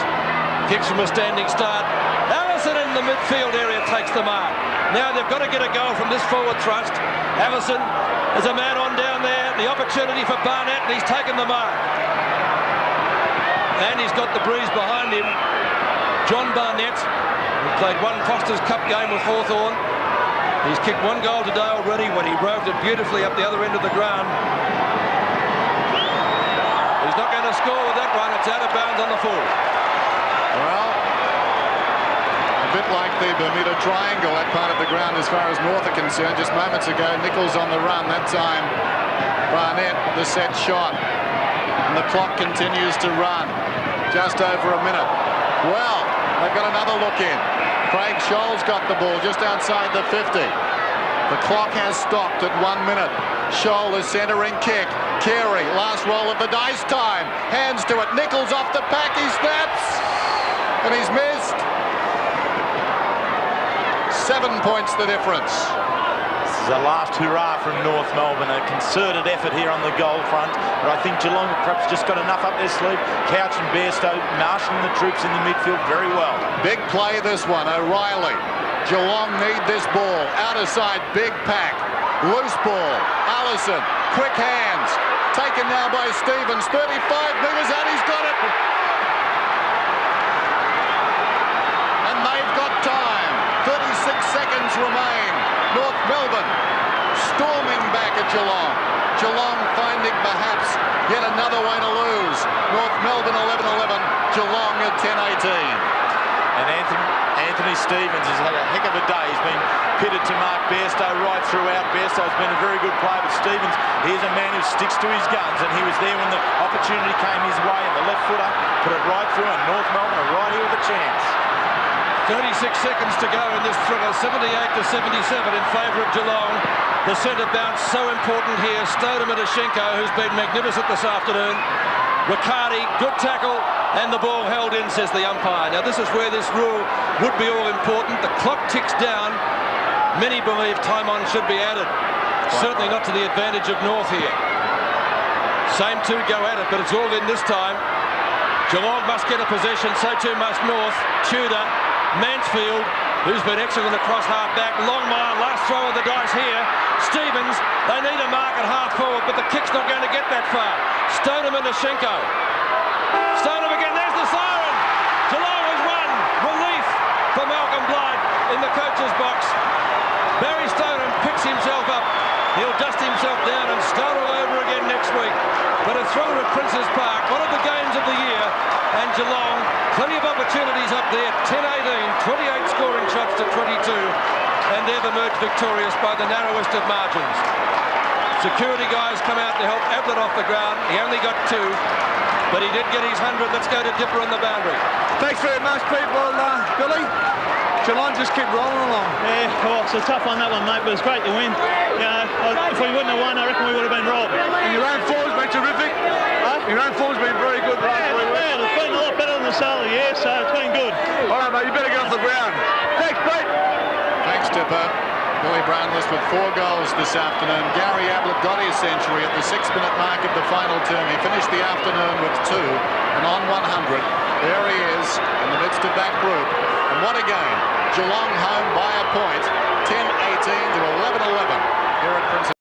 Kicks from a standing start. Allison in the midfield area takes the mark. Now they've got to get a goal from this forward thrust. Allison is a man on down there. The opportunity for Barnett, and he's taken the mark. And he's got the breeze behind him. John Barnett, who played one Foster's Cup game with Hawthorn. He's kicked 1 goal today already when he roved it beautifully up the other end of the ground. He's not going to score with that one. It's out of bounds on the full. Well, a bit like the Bermuda Triangle, that part of the ground as far as North are concerned. Just moments ago, Nichols on the run. That time, Barnett, the set shot. And the clock continues to run. Just over a minute. Well, they've got another look in. Craig Scholl's got the ball just outside the 50. The clock has stopped at 1 minute. Scholl is centering kick. Carey, last roll of the dice time. Hands to it. Nichols off the pack. He snaps. And he's missed. 7 points the difference. This is a last hurrah from North Melbourne. A concerted effort here on the goal front. But I think Geelong have perhaps just got enough up their sleeve. Couch and Bairstow marshalling the troops in the midfield very well. Big play this one. O'Reilly. Geelong need this ball. Outer side, big pack. Loose ball. Allison. Quick hands. Taken now by Stevens. 35 metres out. He's got it. And they've got time. 36 seconds remain. North Melbourne storming back at Geelong. Geelong finding perhaps yet another way to lose. North Melbourne 11-11. Geelong at 10-18. And Anthony Stevens has had a heck of a day. He's been pitted to mark Bairstow right throughout. Bairstow's been a very good player, but Stevens, he is a man who sticks to his guns, and he was there when the opportunity came his way, and the left footer put it right through, and North Melbourne are right here with a chance. 36 seconds to go in this thriller. 78-77 in favour of Geelong. The centre bounce so important here. Stodham and Ashenko, who's been magnificent this afternoon. Riccardi, good tackle, and the ball held in, says the umpire. Now this is where this rule would be all important. The clock ticks down. Many believe time on should be added. Certainly not to the advantage of North here. Same two go at it, but it's all in this time. Geelong must get a possession, so too must North. Tudor, Mansfield, who's been excellent across half-back. Longmire, last throw of the dice here. Stevens, they need a mark at half-forward, but the kick's not going to get that far. Stoneham and Ashenko. Stoneham again, there's the siren. Geelong has won. Relief for Malcolm Blood in the coach's box. Barry Stoneham picks himself up. He'll dust himself down and start all over again next week. But a thriller at Princes Park, one of the games of the year. And Geelong, plenty of opportunities up there. 10-18, 28 scoring shots to 22. And they've emerged victorious by the narrowest of margins. Security guys come out to help Ablett off the ground. He only got 2. but he did get his 100. Let's go to Dipper on the boundary. Thanks very much, people. Billy, Geelong just keep rolling along. Yeah, oh, it's a tough one, that one, mate, but it's great to win. You know, if we wouldn't have won, I reckon we would have been robbed. And your own form's been terrific. Huh? Your own form's been very good the last 3 weeks. Yeah, it's been a lot better than the start of the year, so it's been good. All right, mate, you better get off the ground. Thanks, Pete. Thanks, Tipper. Billy Brownless with 4 goals this afternoon. Gary Ablett got his century at the 6-minute mark of the final term. He finished the afternoon with 2 and on 100. There he is in the midst of that group. And what a game. Geelong home by a point.